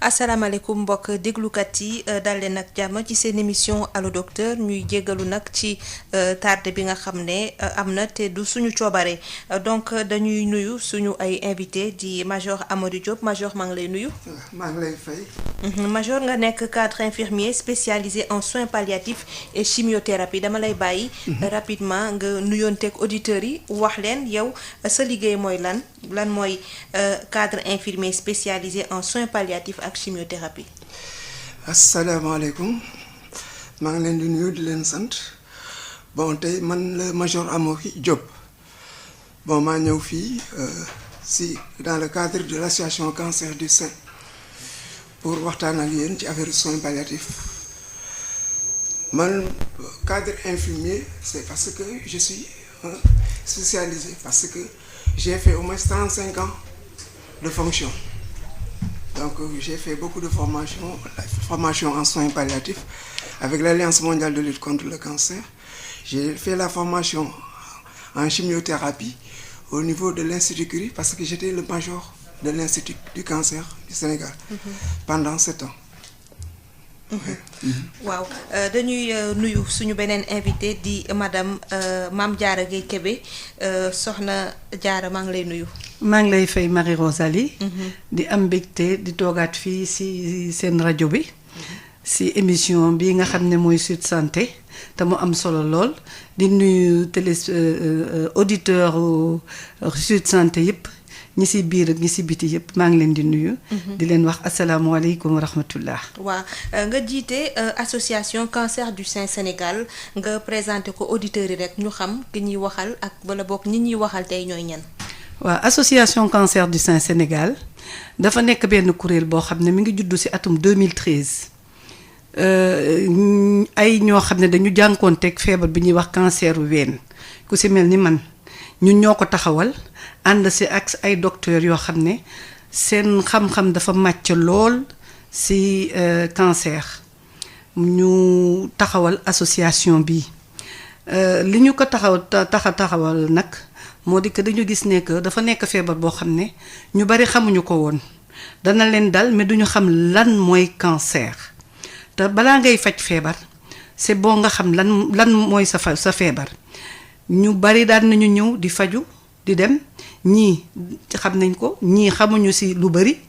asalaamaaleykum mbokk déglukat yi dal leen ak jàmm ci seen émission allo docteur ñuy jéggalu nag ci tardé bi nga xam ne am na te du suñu coobare donc dañuy nuyu suñu ay invité di major Amadou Diop major maa ngi lay nuyu. maa ngi lay fay. major nga nekk cadre infirmier spécialisé en soins palliatifs et chimiothérapie dama lay bàyyi. rapidement nga nuyoonteeg auditeurs yi wax leen yow sa liggéey mooy lan mooy cadre infirmier spécialisé en soins palliatifs ak chimiothérapie. asalaamaaleykum maa ngi leen di nuyu di leen sant bon tey man la major Amadou Diop bon maa ñëw fii si dans le cadre de l'association cancer du sein pour waxtaan ak yéen ci affaire soins palliatifs man cadre infirmier c'est parce que je suis spécialisé parce que j'ai fait au moins 35 ans de fonction. Donc j'ai fait beaucoup de formation en soins palliatifs avec l'Alliance mondiale de lutte contre le cancer. J'ai fait la formation en chimiothérapie au niveau de l'Institut Curie parce que j'étais le major de l'Institut du cancer du Sénégal pendant 7 ans. waaw dañuy nuyu suñu beneen invité di madame Mame Diarra Gueye Kébé soxna Diarra maa ngi lay nuyu. maa ngi lay fay Marie Rosalie. di am mbégte di toogaat fii ci seen rajo bi. ci émission bi nga xam ne mooy Sud Santé te mu am solo lool di nuyu auditeur Sud Santé yëpp ñi ci biir ak ñi ci biti yëpp maa ngi leen di nuyu. di leen wax asalaamaaleykum wa rahmatullah. waaw nga jiite association cancer du sein Sénégal nga présenté ko auditeurs yi rek ñu xam ki ñuy waxal ak wala bokk ñi ñuy waxal tey ñooy ñan. waaw association cancer du sein Sénégal dafa nekk benn kuréel boo xam ne mi ngi juddu ci atum 2013 ay ñoo xam ne dañu jànkoonteeg feebar bi ñuy wax canceru ween ku ci mel ni man ñun ñoo ko taxawal ànd ci ak ay docteurs yoo xam ne seen xam-xam dafa màcc lool ci cancer ñu taxawal association bi li ñu ko taxawal nag moo di que dañu gis ne que dafa nekk feebar boo xam ne ñu bari xamuñu ko woon dana leen dal mais duñu xam lan mooy cancer te balaa ngay faj feebar c'est bon nga xam lan mooy sa feebar ñu bari daan nañu ñëw di faju di dem ñii xam nañ ko ñii xamuñu ci lu bari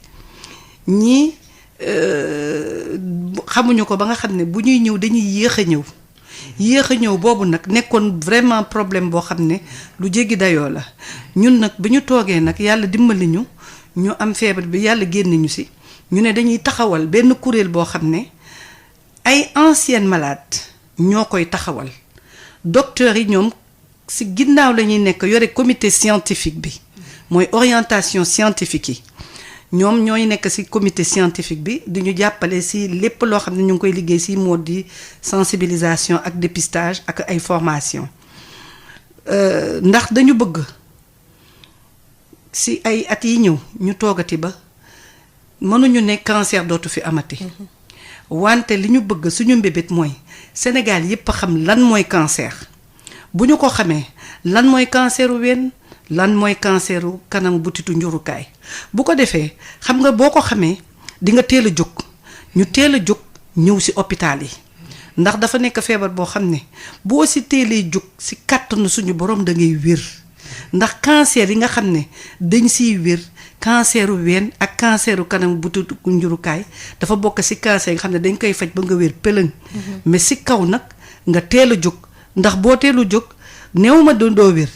ñii xamuñu ko ba nga xam ne bu ñuy ñëw dañuy yéex a ñëw boobu nag nekkoon vraiment problème boo xam ne lu jéggi dayoo la ñun nag bi ñu toogee nag yàlla dimbali ñu am feebar bi yàlla génne ñu ci ñu ne dañuy taxawal benn kuréel boo xam ne ay anciennes malades ñoo koy taxawal docteurs yi ñoom ci ginnaaw la ñuy nekk yore comité scientifique bi mooy orientation scientifique yi ñoom ñooy nekk ci comité scientifique bi di ñu jàppale ci lépp loo xam ne ñu ngi koy liggéey ci mode di sensibilisation ak dépistage ak ay formation ndax dañu bëgg ci ay at yi ñëw ñu toogati ba mënuñu ne cancer dootu fi amati wante li ñu bëgg suñu mbébét mooy Sénégal yépp xam lan mooy cancer bu ñu ko xamee lan mooy canceru ween lan mooy canceru kanam butitu njurukaay bu ko defee xam nga boo ko xamee di nga teel a jóg ñu teel a jóg ñëw ci hôpital yi ndax dafa nekk feebar boo xam ne boo ci teelee jóg ci kàttanu suñu borom da ngay wér ndax cancer yi nga xam ne dañ ciy wér canceru ween ak canceru kanam butitu njurukaay dafa bokk ci cancer yi nga xam ne dañ koy faj ba nga wér pëlëng mais ci kaw nag nga teel a jóg ndax boo teelu jóg néew ma doo wér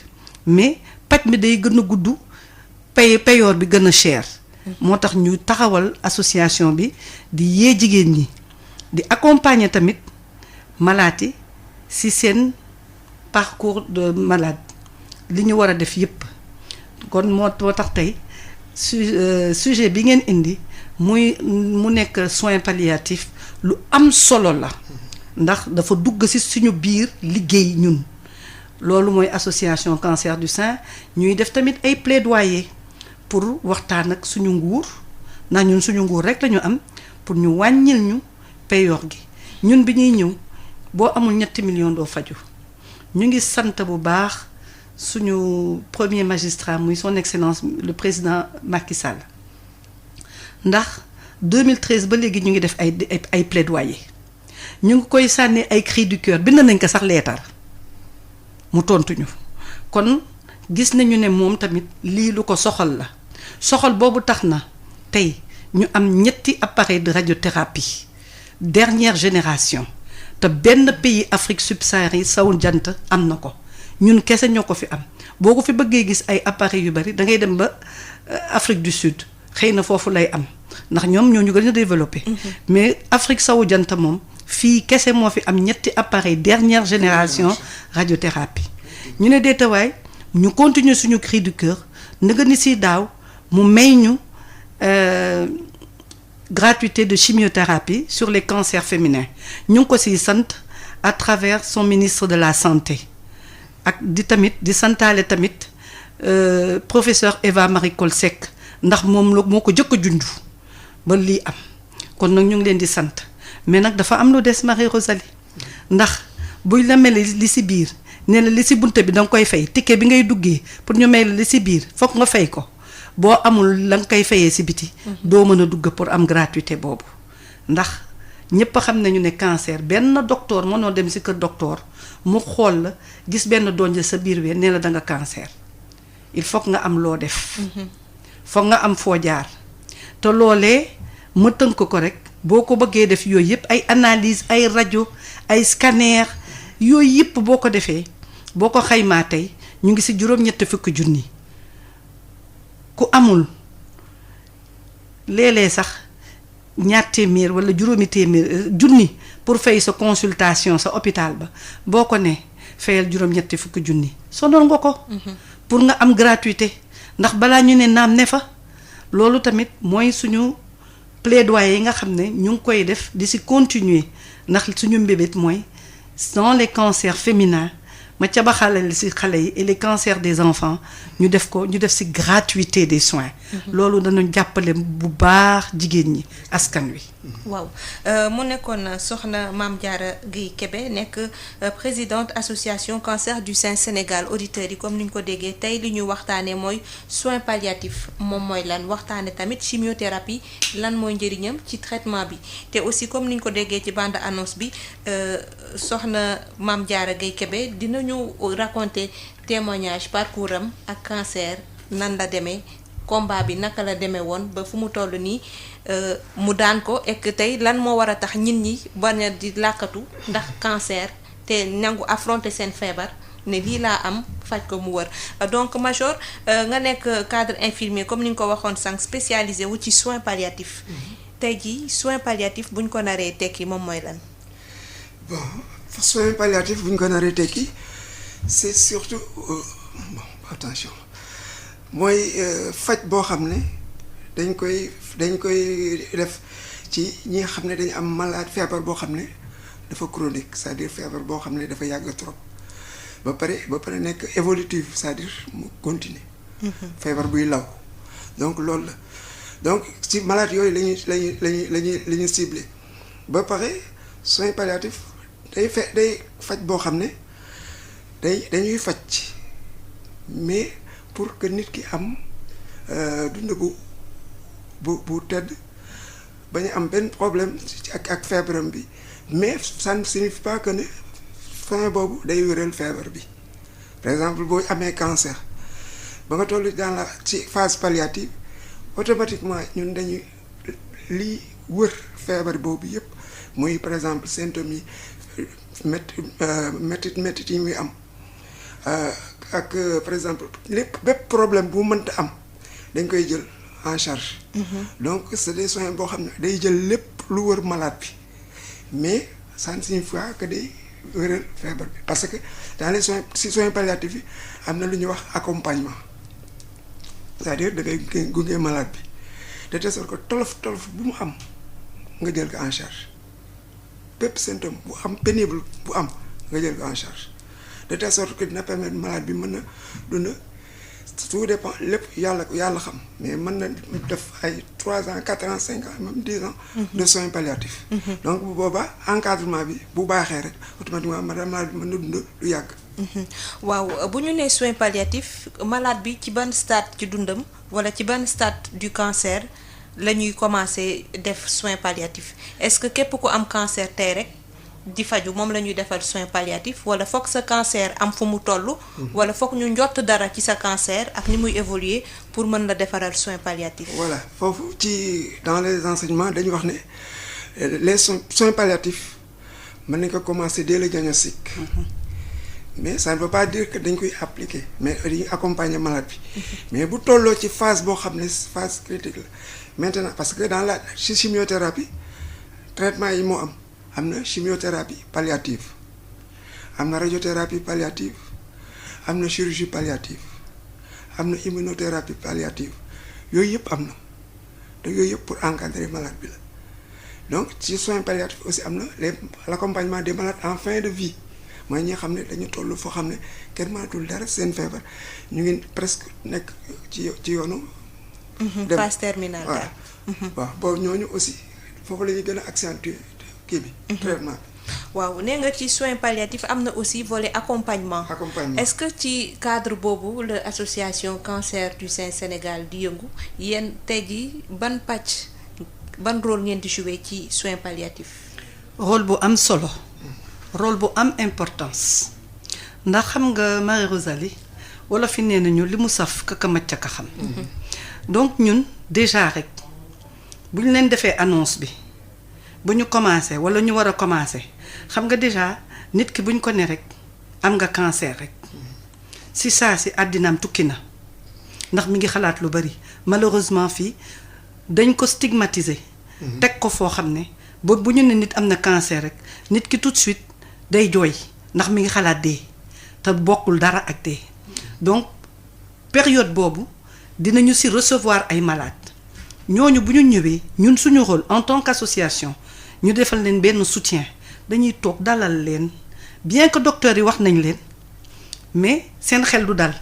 mais paj mi day gën a gudd payoor bi gën a cher moo tax ñu taxawal association bi di yee jigéen ñi di accompagner tamit malade yi ci seen parcours de malade li ñu war a def yépp kon moo tax tey sujet bi ngeen indi mu nekk soins palliatifs lu am solo la ndax dafa dugg ci suñu biir liggéey ñun loolu mooy association cancer du sein ñuy def tamit ay plaidoyer pour waxtaan ak suñu nguur ndax ñun suñu nguur rek lañu am pour ñu wàññil ñu payoor gi ñun bi ñuy ñëw boo amul 3 millions doo faju ñu ngi sant bu baax suñu premier magistrat muy son excellence le président Macky Sall ndax 2013 ba léegi ñu ngi def ay plaidoyer ñu ngi koy sànni ay cri du cœur bind nañ ko sax leetar mu tontuñu kon gis nañu ne moom tamit lii lu ko soxal la soxal boobu tax na tey ñu am ñetti appareil de radiothérapie dernière génération te benn pays Afrique subsaharienne sawu jant am na ko ñun kese ñoo ko fi am boo ko fi bëggee gis ay appareils yu bari da ngay dem ba Afrique du Sud xëy na foofu lay am ndax ñoom ñoo ñu gën a développé. mais Afrique sawu jant moom fii kese moo fi am ñetti appareil dernière génération radiothérapie ñu ne deetawaay ñu continuer suñu cri du cœur nga ni si daaw mu may ñu gratuité de chimiothérapie sur les cancers féminins ñu ngi ko siy sant à travers son ministre de la santé ak di tamit di santaale tamit professeur Eva Marie Coll Seck ndax moom la moo ko jëkk a junj ba lii am kon nag ñu ngi leen di sant mais nag dafa am lu des Marie Rosalie ndax buy la mel li si biir ne la li si bunte bi danga koy fay ticket bi ngay duggee pour ñu may la li si biir fokk nga fay ko boo amul la nga koy fayee si biti doo mën a dugg pour am gratuité boobu ndax ñépp xam nañu ne cancer benn docteur mënoo dem si kër docteur mu xool la gis benn donje sa biir wee ne la da nga cancer il faut nga am loo def foog nga am foo jaar te loolee ma tënk ko rek boo ko bëggee def yooyu yëpp ay analyse ay rajo ay scanner yooyu yëpp boo ko defee boo ko xaymaa tey ñu ngi ci juróom-ñetti fukki junni ku amul léeg-léeg sax ñaar téeméer walla juróomi téeméer junni pour fay sa consultation sa hôpital ba boo ko ne fayal juróom-ñetti fukki junni sonal nga ko pour nga am gratuité ndax balaa ñu ne naam ne fa loolu tamit mooy suñu plaidoyer yi nga xam ne ñu ngi koy def di ci continuer ndax suñu mbébét mooy dans les cancers féminins ma ca ba xalal ci xale yi et les cancers des enfants ñu def ci gratuité des soins loolu danañ jàppale bu baax jigéen ñi askan wi waaw mu nekkoon soxna Mame Diarra Gueye Kébé nekk présidente association cancer du sein Sénégal auditeurs yi comme ni ñu ko déggee tey li ñu waxtaanee mooy soins palliatifs moom mooy lan waxtaane tamit chimiothérapie lan mooy njëriñam ci traitement bi te aussi comme ni ñu ko déggee ci bande annonce bi soxna Mame Diarra Gueye Kébé dinañu raconter témoignage parcours am ak cancer nan la demee combat bi naka la demee woon ba fu mu toll nii mu daan ko ek tey lan moo war a tax nit ñi bañ a di làkkatu ndax cancer te nangu affronter seen feebar ne lii laa am faj ko mu wër donc major nga nekk cadre infirmier comme ni nga ko waxoon sànq spécialisé wu ci soins palliatifs tey jii soins palliatifs buñ ko naree tekki moom mooy lan. bon soins palliatifs buñ ko naree tekki c'est surtout bon attention mooy faj boo xam ne dañ koy def ci ñi nga xam ne dañu am malade feebar boo xam ne dafa chronique c'est-à-dire feebar boo xam ne dafa yàgg trop ba pare nekk évolutive c'est-à-dire mu continuer feebar buy law donc loolu la donc ci malade yooyu lañuy ciblé ba pare soins palliatifs day faj boo xam ne dañuy faj mais pour que nit ki am dund bu tedd bañ am benn problème ak feebaram bi mais ça ne signifie pas que ne fin boobu day wéral feebar bi par exemple boo amee cancer ba nga toll ci phase palliative automatiquement ñun dañuy lii wër feebar boobu yépp muy par exemple symptômes yi métit yi muy am ak par exemple bépp problème bu mënta am dañ koy jël en charge donc c'est des soins boo xam ne day jël lépp lu wër malade bi mais ça ne signifie pas que day wéral feebar bi parce que dans les soins palliatifs yi am na lu ñuy wax accompagnement c'est-à-dire da ngay gunge malade bi de telle sorte que tolof bu mu am nga jël ko en charge bépp symptôme bu am pénible bu am nga jël ko en charge de telle sorte que dina permettre malade bi mën na dund tout dépend lépp yàlla xam mais mën na def ay 3 ans 4 ans 5 ans même 10 ans de soins palliatifs donc bu boobaa encadrement bi bu baaxee rek automatiquement malade bi mën na dund lu yàgg waaw bu ñu nee soins palliatifs malade bi ci ban stade ci dundam wala ci ban stade du cancer la ñuy commencer def soins palliatifs est-ce que képp ku am cancer tey rek di faju moom la ñuy defal soins palliatifs wala foog sa cancer am fu mu toll. wala foog ñu njott dara ci sa cancer ak ni muy évoluer pour mën la defaral soins palliatifs. voilà foofu ci dans les enseignements dañu wax ne les soins palliatifs mën nañ ko commencer dès le diagnostic. mais ça ne veut pas dire que dañ koy appliquer mais dañuy accompagner malade bi. mais bu tolloo ci phase boo xam ne phase critique la maintenant parce que dans la chimiothérapie traitement yi moo am na chimiothérapie palliative am na radiothérapie palliative am na chirurgie palliative am na immunothérapie palliative yooyu yëpp am na te yooyu yëpp pour encadrer malade bi la donc ci soins palliatifs aussi am na l'accompagnement des malades en fin de vie mooy ñi nga xam ne dañu toll foo xam ne kenn mënatul dara seen feebar ñu ngi presque nekk ci yoonu. phase terminale voilà waaw boobu ñooñu aussi foofu la ñuy gën a accentuer kii bi. traitement bi. waaw nee nga ci soins palliatifs am na aussi volet accompagnement. Est-ce que ci cadre boobu la association cancer du sein Sénégal di yëngu yéen tey jii ban pàcc ban rôle ngeen di jouer ci soins palliatifs. rôle bu am solo. rôle bu am importance ndax xam nga Marie Rosalie wala fi nee nañu li mu saf kaka macca ka xam. donc ñun déjà rek bu ñu leen defee annonce bi bu ñu commencé wala ñu war a commencé xam nga déjà nit ki bu ñu ko ne rek am nga cancer rek si saa si àddinaam tukki na ndax mi ngi xalaat lu bari malheureusement fii dañ ko stigmatiser. teg ko foo xam ne bu ñu ne nit am na cancer rek nit ki tout de suite day jooy ndax mi ngi xalaat dee te bokkul dara ak dee donc période boobu dinañu ci recevoir ay malades ñooñu bu ñu ñëwee ñun suñu rôle en tant qu'association ñu defal leen benn soutien dañuy toog dalal leen bien que docteur yi wax nañ leen mais seen xel du dal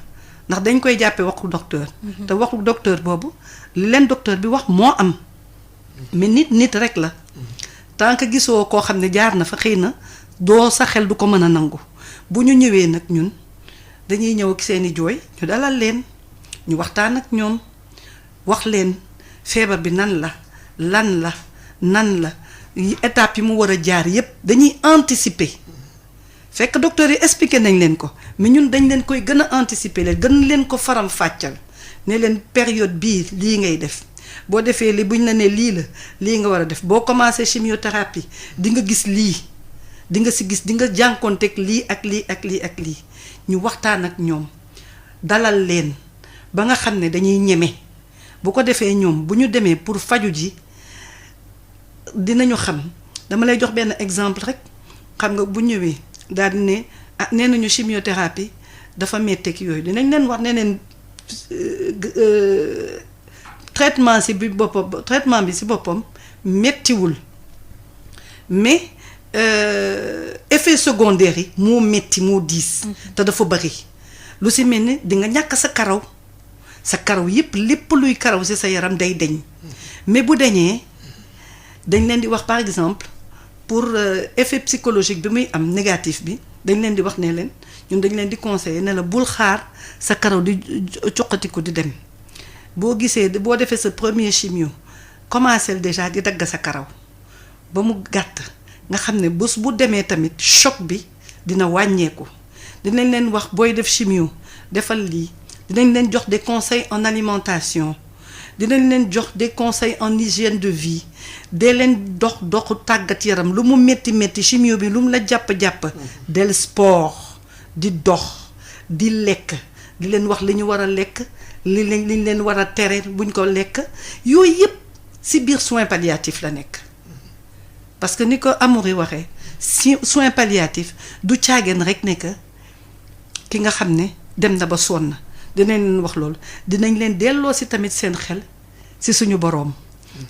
ndax dañ koy jàppee waxu docteur. te waxu docteur boobu li leen docteur bi wax moo am mais nit rek la tant que gisoo koo xam ne jaar na fa xëy na doo sa xel du ko mën a nangu bu ñu ñëwee nag ñun dañuy ñëw ak seeni jooy ñu dalal leen ñu waxtaan ak ñoom wax leen feebar bi nan la étape yi mu war a jaar yépp dañuy anticiper fekk docteur yi expliqué nañ leen ko mais ñun dañ leen koy gën a anticiper leen gën leen ko faram fàccal ne leen période bii lii ngay def boo defee li buñ la ne lii la lii nga war a def boo commencé chimiothérapie di nga gis lii di nga si gis di nga jànkoonteeg lii ak lii ak lii ak lii ñu waxtaan ak ñoom dalal leen ba nga xam ne dañuy ñeme bu ko defee ñoom bu ñu demee pour faju ji dinañu xam dama lay jox benn exemple rek xam nga bu ñëwee daal di ne ah nee nañu chimiothérapie dafa metteeg yooyu dinañ leen wax ne leen traitement bi ci boppam mettiwul mais effet secondaire yi moo metti moo diis te dafa bari lu ci mel ni di nga ñàkk sa karaw yépp lépp luy karaw ci sa yaram day deñ mais bu deñee dañ leen di wax par exemple pour effet psychologique bi muy am négatif bi dañ leen di wax ne leen ñun dañ leen di conseiller ne la bul xaar sa karaw di cuqatiku di dem boo gisee boo defee sa premier chimio commencé déjà di dagg sa karaw ba mu gàtt nga xam ne bés bu demee tamit choc bi dina wàññeeku dinañ leen wax booy def chimio defal lii dinañ leen jox des conseils en alimentation dinañ leen jox des conseils en hygiène de vie dee leen doxu tàggat yaram lu mu metti chimio bi lu mu la jàpp del sport di dox di lekk di leen wax li ñu war a lekk li leen war a tere buñ ko lekk yooyu yépp ci biir soins palliatifs la nekk parce que ni ko Amoury waxee si soins palliatifs du caageen rek ne que ki nga xam ne dem na ba sonn dinañ leen wax loolu dinañ leen delloo ci tamit seen xel ci suñu boroom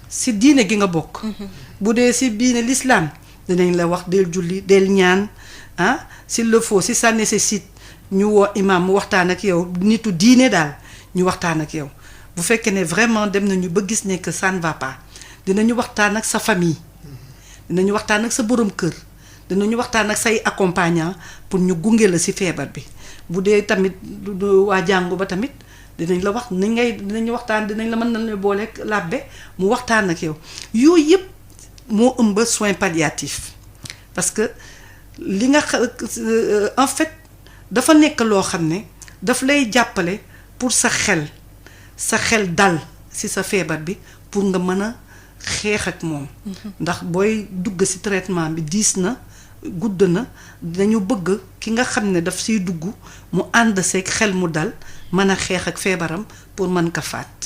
ci diine gi nga bokk bu dee ci diine l'islam dinañ la wax del julli del ñaan s'il le faut si ça nécessite ñu woo imam mu waxtaan ak yow nitu diine daal ñu waxtaan ak yow bu fekkee ne vraiment dem nañu ba gis ne que ça ne va pas dinañu waxtaan ak sa famille dinañu waxtaan ak sa borom kër dinañu waxtaan ak say accompagnant pour ñu gunge la ci feebar bi bu dee tamit waa jàngu ba tamit dinañ la wax dinañ waxtaan dinañ la mën nañ la booleeg làbbe mu waxtaan ak yow yooyu yëpp moo ëmb soins palliatifs parce que li nga en fait dafa nekk loo xam ne daf lay jàppale pour sa xel dal ci sa feebar bi pour nga mën a xeex ak moom ndax booy dugg ci traitement bi diis na gudd na dañu bëgg ki nga xam ne daf siy dugg mu ànd seeg xel mu dal mën a xeex ak feebaram pour mën ko faat.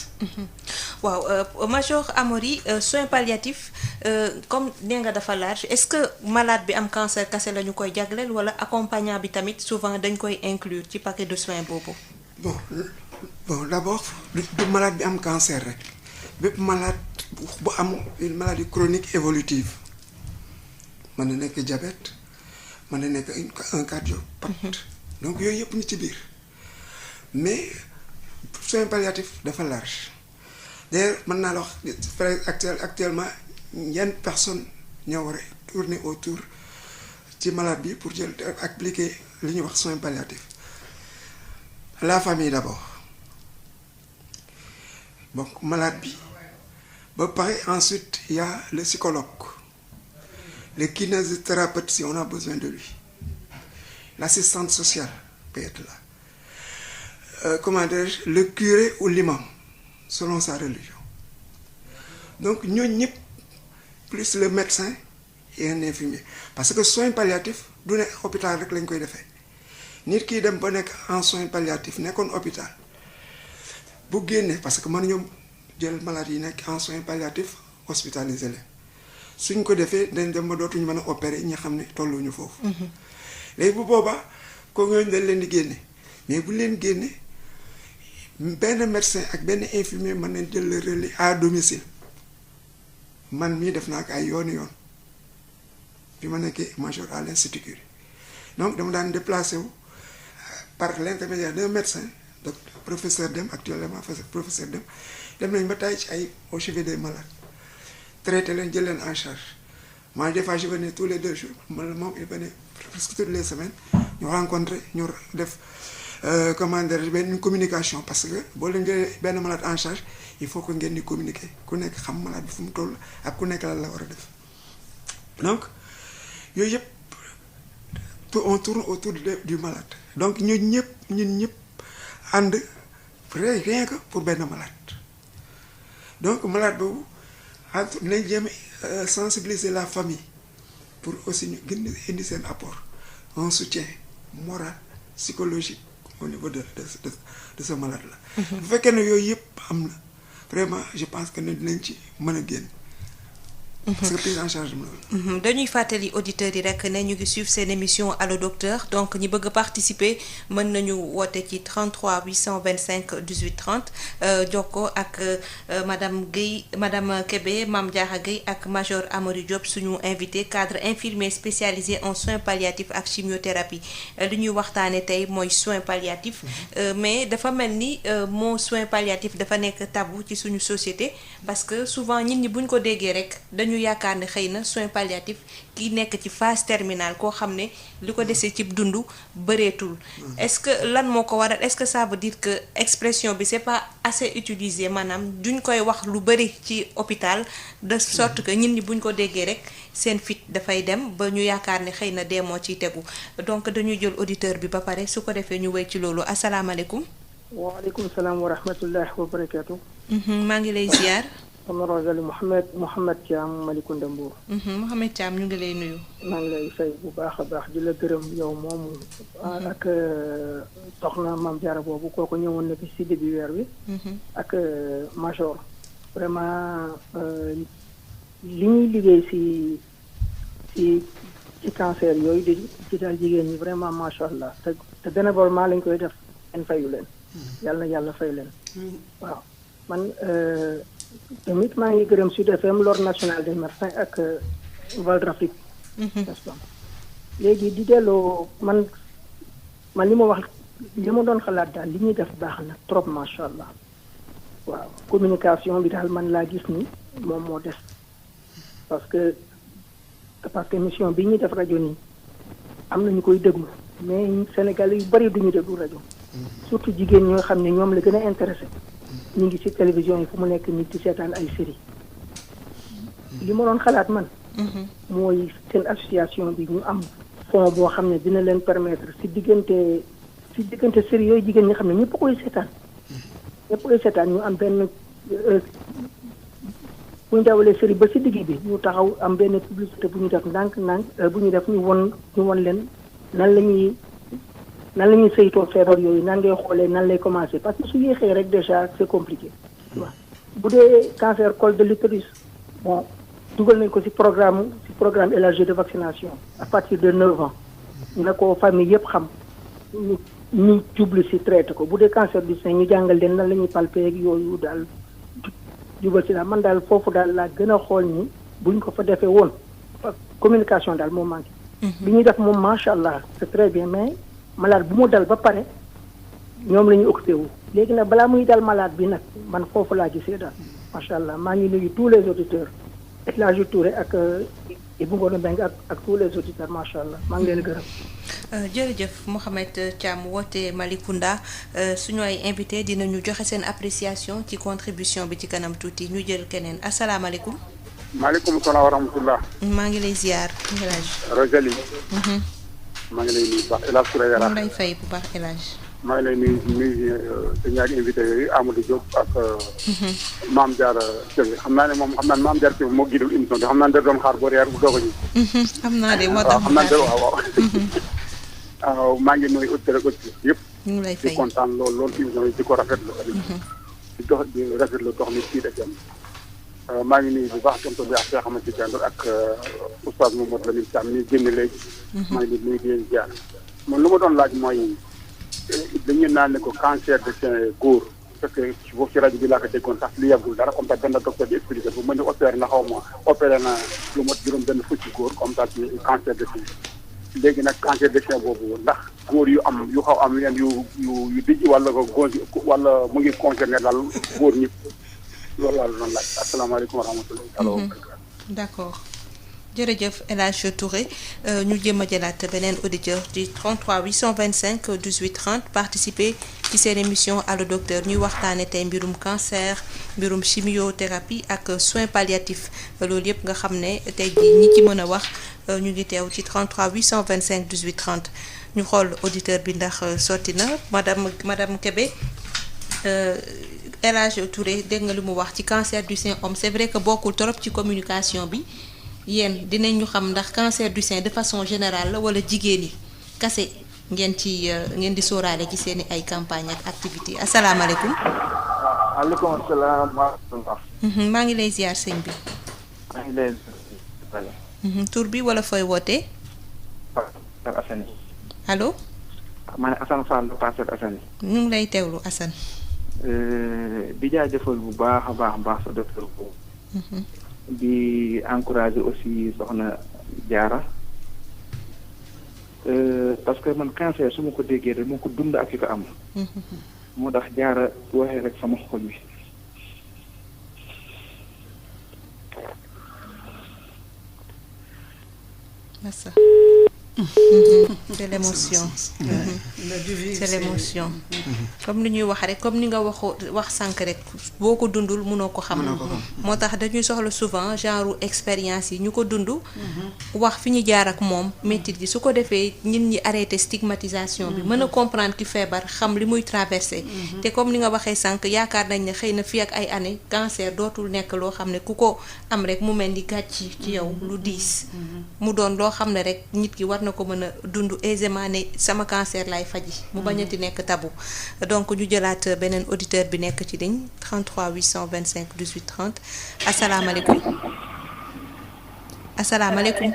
waaw Major Amaury soins palliatifs comme nee nga dafa large est-ce que malade bi am cancer kese la ñu koy jagleel wala accompagnant bi tamit souvent dañ koy inclure ci paquet de soins boobu. bon d'abord du malade bi am cancer rek bépp malade bu am une maladie chronique évolutive mën na nekk diabète mën na nekk un cardiopathe donc yooyu yëpp ñu ci biir mais soins palliatifs dafa large d'ailleurs mën naa la wax actuellement yan personne ñoo war a tourner autour ci malade bi pour jël appliquer li ñuy wax soins palliatifs la famille d'abord donc malade bi ba pare ensuite il y a le psychologue le kinésithérapeute si on a besoin de lui l'assistante sociale peut être là comment dirais-je le curé ou l'imam selon sa religion donc ñooñu ñëpp plus le médecin et un infirmier parce que soins palliatifs du ne hôpital rek lañ koy defee nit kii dem ba nekk en soins palliatifs nekkoon hôpital bu génnee parce que mën ñoom jël malade yi nekk en soins palliatifs hospitalisé leen suñ ko defee dañ dem ba dootuñu mën a opérer ñi xam ne tolluñu foofu. léegi bu boobaa ko ñooñu dañ leen di génne mais bu leen génne benn médecin ak benn infirmier mën nañ jël le relais à domicile man mii def naa ko ay yoon bi ma nekkee major à l'Institut Curie donc dama daan déplacé wu par l'intermédiaire d'un médecin docteur professeur Dem actuellement professeur dem nañ ba tey ci ay au chevet des malades traité leen jël leen en charge moi des fois je venais tous les 2 jours moom il venait presque toutes les semaines ñu rencontré ñu def comment dirais-je benn communication parce que boo leen jëlee benn malade en charge il faut que ngeen di communiquer ku nekk xam malade bi fu mu toll ak ku nekk lan la war a def donc yooyu yëpp on tourne autour du malade donc ñun ñëpp ànd rien que pour benn malade donc malade boobu nañ jéem sensibiliser la famille pour aussi ñu gën a indi seen apport un soutien moral psychologique au niveau de ce malade là. bu fekkee ne yooyu yëpp am na vraiment je pense que ne dinañ ci mën a génn. parce que prise en charge dañuy fàttali auditeurs yi rek ne ñu ngi suivre seen émission Allo Docteur donc ñi bëgg a participer mën nañu woote ci 33 825 18 30 jokkoo ak madame Guèye madame Kébé Mame Diarra Guèye ak Major Amaury Diop suñu invité cadre infirmier spécialisé en soins palliatifs ak chimiothérapie li ñuy waxtaane tey mooy soins palliatifs mais dafa mel ni moo soins palliatifs dafa nekk tabou ci suñu société parce que souvent nit ñi buñ ko déggee rek dañu yaakaar ne xëy na soins palliatifs ki nekk ci phase terminale koo xam ne li ko desee ci dund bëreetul est-ce que lan moo ko waral est-ce que ça veut dire que expression bi c'est pas assez utilisé maanaam duñ koy wax lu bëri ci hôpital de sorte que nit ñi buñ ko déggee rek seen fit dafay dem ba ñu yaakaar ne xëy na dee moo ciy tegu donc dañuy jël auditeur bi ba pare su ko defee ñu wéy ci loolu asalaamaaleykum. waaleykum salaam wa rahmatullahi wa barakaatu. maa ngi lay ziar. Soxna Rosalie Mouhamed Thiam Malicounda Mbour. Mouhamed Thiam ñu ngi lay nuyu. maa ngi lay fay bu baax a baax di la gërëm yow moomu. ak soxna Mame Diarra boobu kooku ñëwoon na fi si début weer wi. ak Major. vraiment li ñuy liggéey ci cancer yooyu di ci daal jigéen ñi vraiment macha allah te bénévolement lañ koy def kenn fayu leen. yàlla na yàlla fay leen. waaw man. tamit maa ngi gërëm Sud FM l'Ordre national des médecins ak Val d'Afrique. n'est-ce pas léegi di delloo man li ma wax li ma doon xalaat daal li ñuy def baax na trop macha allah waaw communication bi daal man laa gis ni moom moo des parce que émission bi ñuy def rajo nii am na ñu koy déglu mais Sénégalais yu bari duñu déglu rajo surtout jigéen ñi nga xam ne ñoom la gën a intéressé ñu ngi ci télévision yi fu mu nekk nit di seetaan ay série li ma doon xalaat man mooy seen association bi ñu am fond boo xam ne dina leen permettre si diggante série yooyu jigéen ñi xam ne ñëpp koy seetaan ñu am benn bu ñu dawalee série ba si digg bi ñu taxaw am benn publicité bu ñu def ndànk-ndànk bu ñu def ñu won leen nan la ñuy saytoo feebar yooyu nan ngay xoolee nan lay commencer parce que su yéexee rek déjà c'est compliqué waaw bu dee cancer col de l'utérus bon dugal nañ ko ci programme élargi de vaccination à partir de 9 ans na ko famille yëpp xam ñu jublu ci traité ko bu dee cancer du sein ñu jàngal leen nan la ñuy palper ak yooyu daal jubal ci daal man daal foofu daal laa gën a xool ni buñ ko fa defee woon communication daal moo manqué. bi ñuy def moom macha allah c'est très bien mais malade bu mu dal ba pare ñoom la ñuy occupé wu léegi nag balaa muy dal malade bi nag man foofu laa gisee daal macha allah maa ngi nuyu tous les auditeurs El Hadji Touré ak Ibou Ngoné Mbengue ak tous les auditeurs macha allah maa ngi leen gërëm. jërëjëf Mouhamed Thiam woote Malicounda suñu ay invité dinañu joxe seen appréciation ci contribution bi ci kanam tuuti ñu jël keneen asalaamaaleykum. maaleykum salaam wa rahmatullah. maa ngi lay ziar. Rosalie. maa ngi lay nuyu bu baax El Hadj Touré Yara. maa ngi lay fay bu baax El Hadj. maa ngi lay nuyu sa ñaari invité yooyu Amadou Diop ak. Mame Diarra Thiam xam naa ne Mame Diarra Thiam moo giidul émission bi xam naa ne da doon xaar boo reer bu doog a ñëw. xam naa de moo tax xam naa ne waaw. waaw maa ngi nuyu auditeurs ak auditrices yëpp. ñu ngi lay fay di kontaan lool émission yi di ko rafetlu. di rafetlu dox mi fii da jàmm. maa ngi nuyu bu baax tonton bi ak Cheikh Ahmed Tidiane ak oustaz Mamadou Lamine Thiam mi génn léegi. maa ngi nuyu di leen ziar. man lu ma doon laaj mooy dañu naan ne ko cancer de sein góor parce que foofu ci rajo bi laa ko déggoon sax li yàggul dara comme ça benn docteur di expliqué bu ma ñu opéré na xaw ma opéré na lu mot juróom benn fukki góor comme ça ci cancer de sein léegi nag cancer de sein boobu ndax góor yu xaw am yenn yu dijj wala ko góor wala mu ngi concerné daal góor ñëpp. loolu laa doon laaj asalaamaaleykum wa rahmatulah. d'accord jërëjëf El Hadj Touré ñu jéem a jëlaat beneen auditeur di 33 825 18 30 participer ci seen émission Allo Docteur ñuy waxtaane tey mbirum cancer mbirum chimiothérapie ak soins palliatifs loolu yëpp nga xam ne tey jii ñi ci mën a wax ñu ngi teew ci 33 825 18 30 ñu xool auditeur bi ndax sotti na madame Kébé. El Hadj Touré dégg nga li mu wax ci cancer du sein homme c'est vrai que bokkul trop ci communication bi yéen dinañ ñu xam ndax cancer du sein de façon générale la wala jigéen yi kase ngeen di sóoraale ci seen ay campagne ak activité asalaamaaleykum. waaleykum salaam wa rahmatulah. maa ngi lay ziar sëñ bi. maa ngi lay. tur bi wala fooy wootee. Parcelles Assainies. allo. maa ne Assane Fall Parcelles Assainies. ñu ngi lay teewlu Assane. di jaajëfal bu baax a baax sa docteur boobu. di encourager aussi soxna Diarra. parce que man cancer su ma ko déggee rek moo ko dund ak fi ko am. moo tax Diarra waxee rek sama xol bi. c'est l'émotion. C'est l'émotion. comme ni ñuy wax rek comme ni nga wax sànq rek boo ko dundul mënoo ko xam. moo tax dañuy soxla souvent genre expérience yi ñu ko dund. wax fi ñu jaar ak moom métit yi su ko defee nit ñi arrêté stigmatisation bi. mën a comprendre ki feebar xam li muy traversé. te comme ni nga waxee sànq yaakaar nañ ne xëy na fii ak ay années cancer dootul nekk loo xam ne ku ko am rek mu mel ni gàcc ci yow lu diis. mu doon loo xam ne rek nit ki war na ko mën a dund aisément ne sama cancer lay faji mu bañati nekk tabu donc ñu jëlaat beneen auditeur bi nekk ci ligne 33 825 18 30 asalaamaaleykum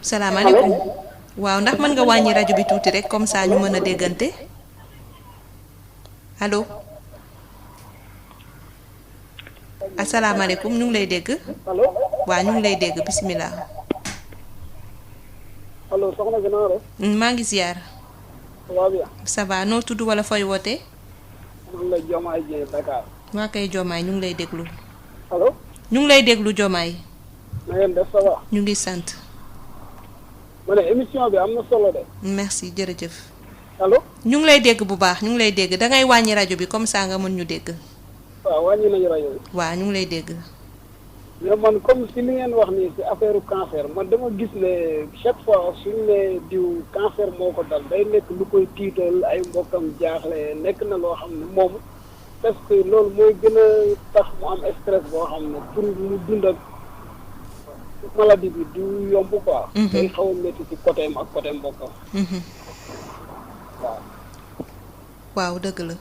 salaamaaleykum waaw ndax mën nga wàññi rajo bi tuuti rek comme ça ñu mën a déggante allo asalaamaaleykum ñu ngi lay dégg. waaw ñu ngi lay dégg bisimilah. allo soxna si naa def. maa ngi ziar. ça va noo tudd wala fooy wootee. man la Diomaye Dieng Dakar. waa kay Diomaye ñu ngi lay déglu. allo. ñu ngi lay déglu Diomaye. na ngeen def ça va. ñu ngi sant. ma ne émission bi am na solo de. merci jërëjëf. allo. ñu ngi lay dégg bu baax ñu ngi lay dégg da ngay wàññi rajo bi comme ça nga mën ñu dégg. waaw wàññi nañu rajo bi. waaw ñu ngi lay dégg. mais man comme si li ngeen wax nii si affaire cancer man dama gis ne chaque fois suñu ne diw cancer moo ko dal day nekk lu koy tiital ay mbokkam jaaxle nekk na loo xam ne moom parce que loolu mooy gën a tax mu am stress boo xam ne pour mu dund ak maladie bi du yomb quoi. day xaw a métti ci côté am ak côté mbokkam. waaw. waaw dëgg la.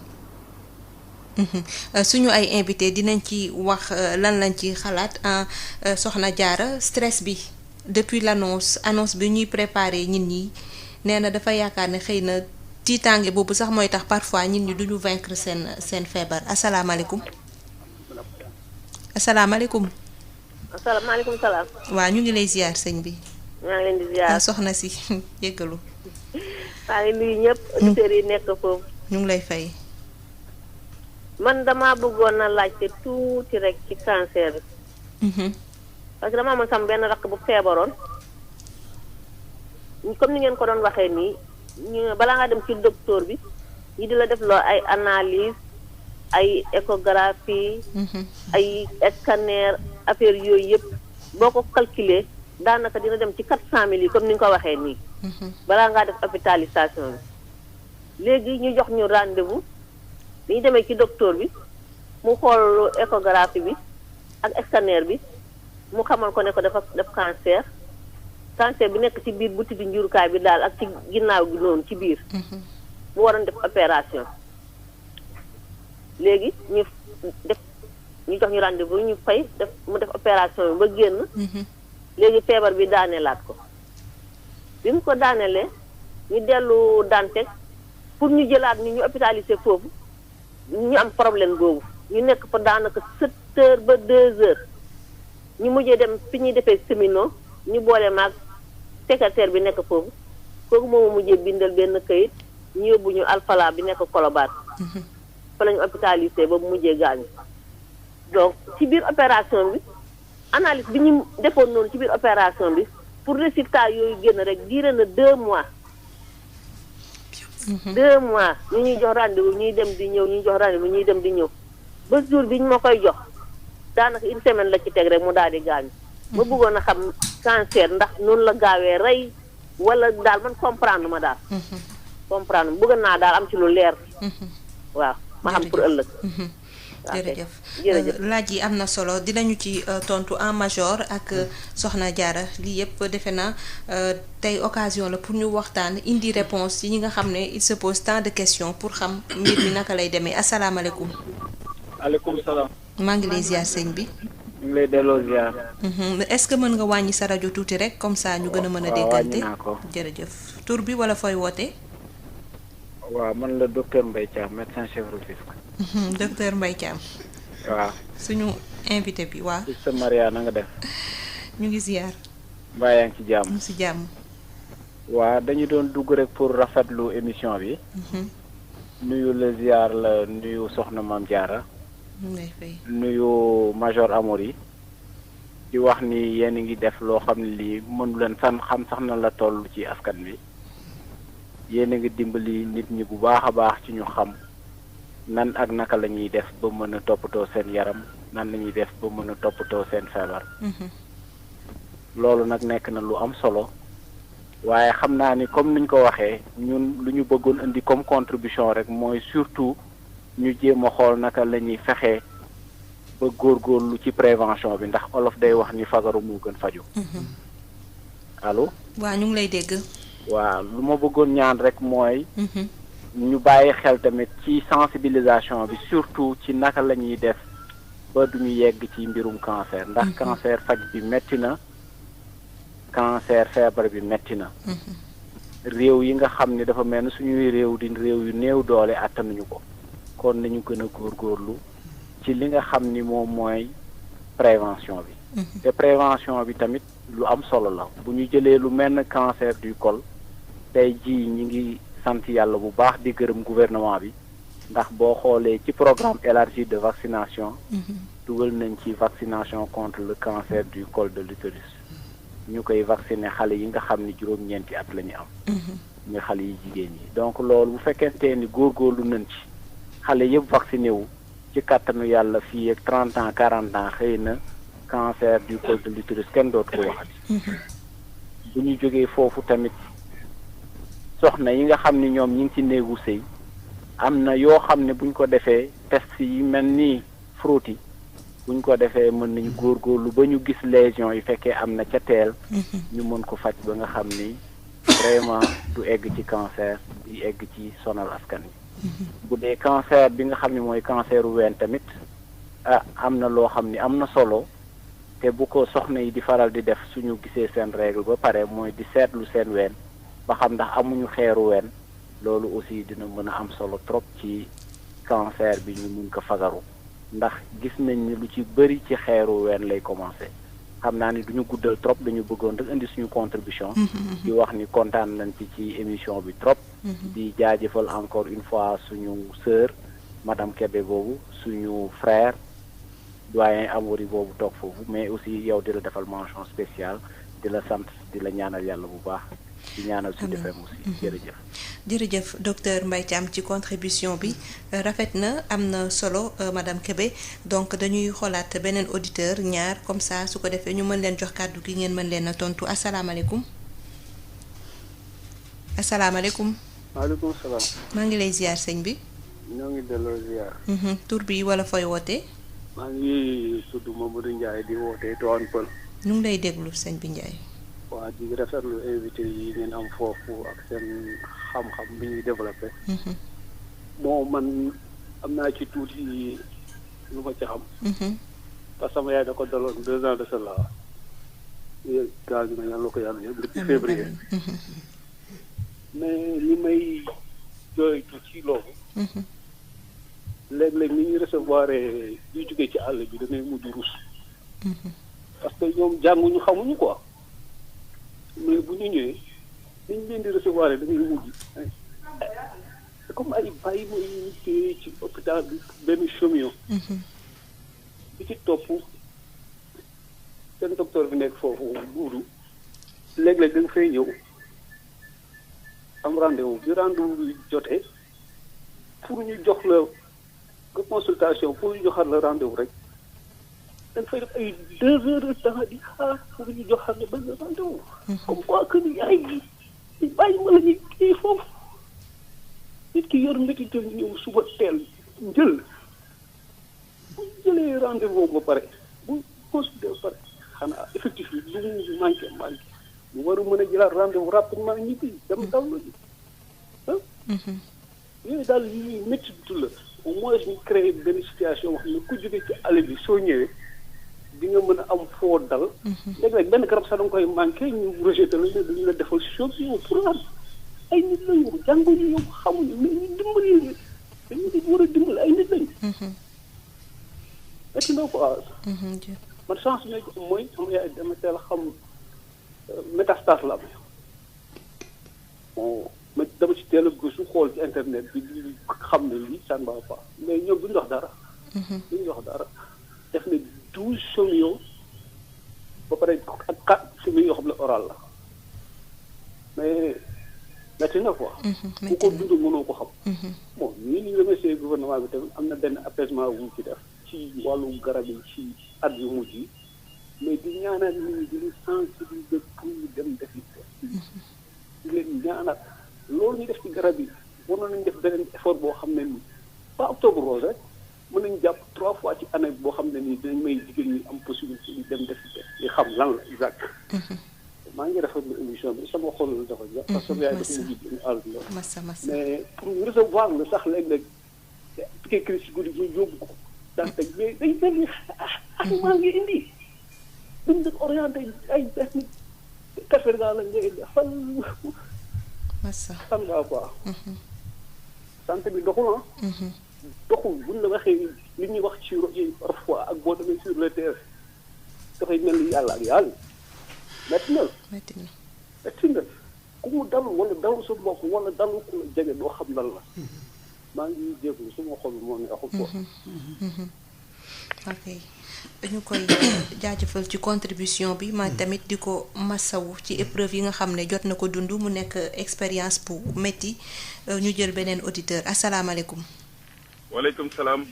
suñu ay invité dinañ ci wax lan lañ ci xalaat soxna Diarra stress bi depuis annonce bi ñuy préparer nit ñi nee na dafa yaakaar ne xëy na tiitaange boobu sax mooy tax parfois nit ñi duñu vaincre seen feebar asalaamaaleykum. asalaamaaleykum. asalaamaaleykum salaam. waaw ñu ngi lay ziar sëñ bi. maa ngi leen di ziar soxna si jéggalu. maa ngi nuyu ñëpp auditeurs yi nekk foofu. ñu ngi lay fay. man dama bëggoon a laajte tuuti rek ci cancer bi. parce que dama amoon sama benn rakk bu feebaroon comme ni ngeen ko doon waxee nii ñu balaa nga dem ci docteur bi ñi di la def loo ay analyse ay échographie ay scanner affaire yooyu yëpp boo ko calculer daanaka dina dem ci 400 000 yi comme ni nga ko waxee nii. balaa ngaa def hospitalisation bi léegi ñu jox ñu rendez-vous. bi ñu demee ci docteur bi mu xool échographie bi ak scanner bi mu xamal ko ne ko dafa def cancer bi nekk ci biir butitu njurukaay bi daal ak ci ginnaaw gi noonu ci biir. mu waroon def opération. léegi ñu jox ñu rendez-vous ñu fay mu def opération bi ba génn. léegi feebar bi daaneelaat ko. bi mu ko daanelee ñu dellu Dantec pour ñu jëlaat ñu hôpitalisé foofu. ñu am problème boobu ñu nekk fa daanaka 7 heures ba 2 heures ñu mujjee dem fi ñuy defee séminaire ñu boole maag secrétaire bi nekk foofu kooku moomu mujjee bindal benn kayit ñu yóbbu ñu Alfala bi nekk Colobane. fa la ñu hôpitalisé ba mu mujjee gaañu. donc ci biir opération bi analyse bi ñu defoon noonu ci biir opération bi pour résultat yooyu génn rek diire na 2 mois. 2 mois ñu ñuy jox rendez-vous ñuy dem di ñëw ñuy jox rendez-vous ñuy dem di ñëw ba jour bi ñu ma koy jox daanaka une semaine la ci teg rek mu daal di gaañu. ma bëggoon a xam cancer ndax noonu la gaawee rey wala daal man comprendre ma daal. comprendre bëgg naa daal am ci lu leer. waaw ma xam pour ëllëg. jërëjëf laaj yi am na solo dinañu ci tontu en major ak soxna Diarra lii yëpp defe naa tey occasion la pour ñu waxtaan indi réponse yi ñi nga xam ne il se pose tant de questions pour xam mbir mi naka lay demee asalaamaaleykum. aleykum salaam. maa ngi lay ziar sëñ bi. ñu ngi lay delloo ziar. est-ce que mën nga wàññi sa rajo tuuti rek comme ça ñu gën a mën a déggante. naa ko. jërëjëf tur bi wala fooy wootee. waaw man la docteur Mbaye Thiam médecin chef Rufisque. docteur Mbaye Thiam. waaw. suñu invité bi waaw. Sista Maria na nga def. ñu ngi ziar. mbaa yaa ngi ci jàmm. ñu si jàmm. waaw dañu doon dugg rek pour rafetlu émission bi. nuyu la ziar la nuyu soxna Mame Diarra. ngay fay. nuyu major Amour yi. di wax ni yéen a ngi def loo xam ne lii mënu leen xam sax na la toll ci askan bi. yéen a ngi dimbali nit ñi bu baax a baax ci ñu xam nan ak naka la ñuy def ba mën a toppatoo seen yaram nan la ñuy def ba mën a toppatoo seen feebar. loolu nag nekk na lu am solo waaye xam naa ni comme niñ ko waxee ñun lu ñu bëggoon indi comme contribution rek mooy surtout ñu jéem a xool naka la ñuy fexee ba góorgóorlu ci prévention bi ndax olof day wax ni fagaru moo gën faju allo. waaw ñu ngi lay dégg. waaw lu ma bëggoon ñaan rek mooy. ñu bàyyi xel tamit ci sensibilisation bi surtout ci naka la ñuy def ba duñu yegg ci mbirum cancer ndax cancer faj bi metti na cancer feebar bi metti na. réew yi nga xam ne dafa mel ni suñuy réew di réew yu néew doole attanuñu ko kon nañu gën a góorgóorlu ci li nga xam ni moom mooy prévention bi. te prévention bi tamit lu am solo la bu ñu jëlee lu mel ne cancer du col tey jii ñi ngi sant yàlla bu baax di gërëm gouvernement bi ndax boo xoolee ci programme élargi de vaccination dugal nañ ci vaccination contre le cancer du col de l'utérus ñu koy vacciner xale yi nga xam ni juróom-ñeenti at la ñu am. muy xale yi jigéen ñi donc loolu bu fekkente ni góorgóorlu nañ ci xale yëpp vacciné wu ci kàttanu yàlla fii ak 30 ans 40 ans xëy na cancer du col de l'utérus kenn dootu ko waxati. bu ñu jógee foofu tamit soxna yi nga xam ni ñoom ñi ngi ci néegu sëy am na yoo xam ne buñ ko defee test yi mel ni frottis buñ ko defee mën nañu góorgóorlu ba ñu gis lésion yi fekkee am na ca teel. ñu mën ko faj ba nga xam ni vraiment du egg ci cancer di egg ci sonal askan wi. bu dee cancer bi nga xam ne mooy canceru ween tamit am na loo xam ni am na solo te bu ko soxna yi di faral di def suñu gisee seen règle ba pare mooy di seetlu seen ween ba xam ndax amuñu xeeru ween loolu aussi dina mën a am solo trop ci cancer bi ñu mun ko fagaru ndax gis nañ ni lu ci bëri ci xeeru ween lay commencé xam naa ni duñu guddal trop dañu bëggoon rek indi suñu contribution di wax ni kontaan nañ ci émission bi trop di jaajëfal encore une fois suñu sœur madame Kébé boobu suñu frère doyen Amori boobu toog foofu mais aussi yow di la defal mention spéciale di la sant di la ñaanal yàlla bu baax di ñaanal Sud FM aussi jërëjëf jërëjëf docteur Mbaye Thiam ci contribution bi rafet na am na solo madame Kébé donc dañuy xoolaat beneen auditeur ñaar comme ça su ko defee ñu mën leen jox kàddu gi ngeen mën leen a tontu asalaamaaleykum. asalaamaaleykum. maaleykum salaam. maa ngi lay ziar sëñ bi. ñoo ngi delloo ziar. tur bi wala fooy wootee. maa ngi tudd Mamadou Ndiaye di wootee Tivaouane Peulh. ñu ngi lay déglu sëñ bi Ndiaye. waa di rafetlu invité yi ngeen am foofu ak seen xam-xam bi ñuy développé. bon man am naa ci tuuti lu ma ci xam. parce que sama yaay da ko daloon 2 ans de cela. gaañ na yàlla ko yàlla yëpp depuis février. mais li may jooytu ci loolu. léeg-léeg ni ñuy recevoir yu jógee ci àll bi da ngay mujj rus. parce que ñoom jànguñu xamuñu quoi. mais bu ñu ñëwee ni ñu leen di recevoir da ngay mujj c'est comme ay bàyyi ma ñu téye ci hôpital bi benn chômeur. bi ci topp seen docteur bi nekk foofu duudu léeg-léeg da nga fay ñëw am rendez-vous bi rendez-vous bi jotee pour ñu jox la nga consultation pour ñu joxaat la rendez-vous rek da nga fay def ay 2 heures de temps di xaar pour ñu joxaat la benn rendez-vous. comme quoi que ni ay bàyyi ma la ñuy kii foofu nit ki yor métital ñëw suba teel njël bu jëlee rendez-vous ba pare bu consulté ba pare xanaa effectif bi lu mu manqué mu war a mën a jëlaat rendez-vous rapidement ñibbi dem dallu ji yooyu daal yi métti la au moins ñu créé benn situation wax ne ku jóge ci àll bi soo ñëwee di nga mën a am foo dal. léeg-léeg benn garab sax da nga koy manqué ñu rejeté la ne dañu la defal choc yow pour lan ay nit lañu jànguñu yow xamuñu mais ñu dimbali leen dañu di war a dimbali ay nit lañu. métti na quoi. man chance bi ko mooy am yaay dama teel xam métastase la am. bon mais dama ci teel a gëstu xool ci internet bi di xam ne lii ça ne va pas mais ñoom duñu wax dara. duñu wax dara def na 12 chômeurs ba pare ak 4 chômeurs yoo xam ne oral la mais métti na quoi. ku ko dund mënoo ko xam. bon ñi ñu remercier gouvernement bi tamit am na benn apaisement bu mu ci def ci wàllu garab yi ci at yu mujj yi mais di ñaanal nit ñi di leen sensibiliser pour ñu dem defi di leen ñaanal loolu ñu def ci garab yi war nañu def beneen effort boo xam ne nii pas octobre rose rek mën nañu jàpp 3 fois ci année boo xam ne nii dinañ may jigéen ñi am possibilité di dem defi di xam lan la exact. maa ngi rafetlu émission bi sama xol dafa jox parce que yaay dafa mujj ñu àll bi mais pour ñu recevoir la sax léeg-léeg piqué crise si guddi ñu yóbbu ko daan teg mais dañ teg maa ngi indi duñ def orienté ay benn café gaa la ngay indi fan ngaa quoi santé bi doxul doxul buñ la waxee li ñuy wax ci rajo yi parfois ak boo demee sur le terrain dafay mel ni yàlla ak yàlla métti na ku mu dal wala dalu sa mbokk wala dalu ku la jege doo xam lan la maa ngi jégalu suma xol moo neexul ko ok dañu koy jaajëfal ci contribution bi ma tamit di ko masawu ci épreuve yi nga xam ne jot na ko dund mu nekk expérience bu métti ñu jël beneen auditeur asalaamaaleykum. waaleykum salaam.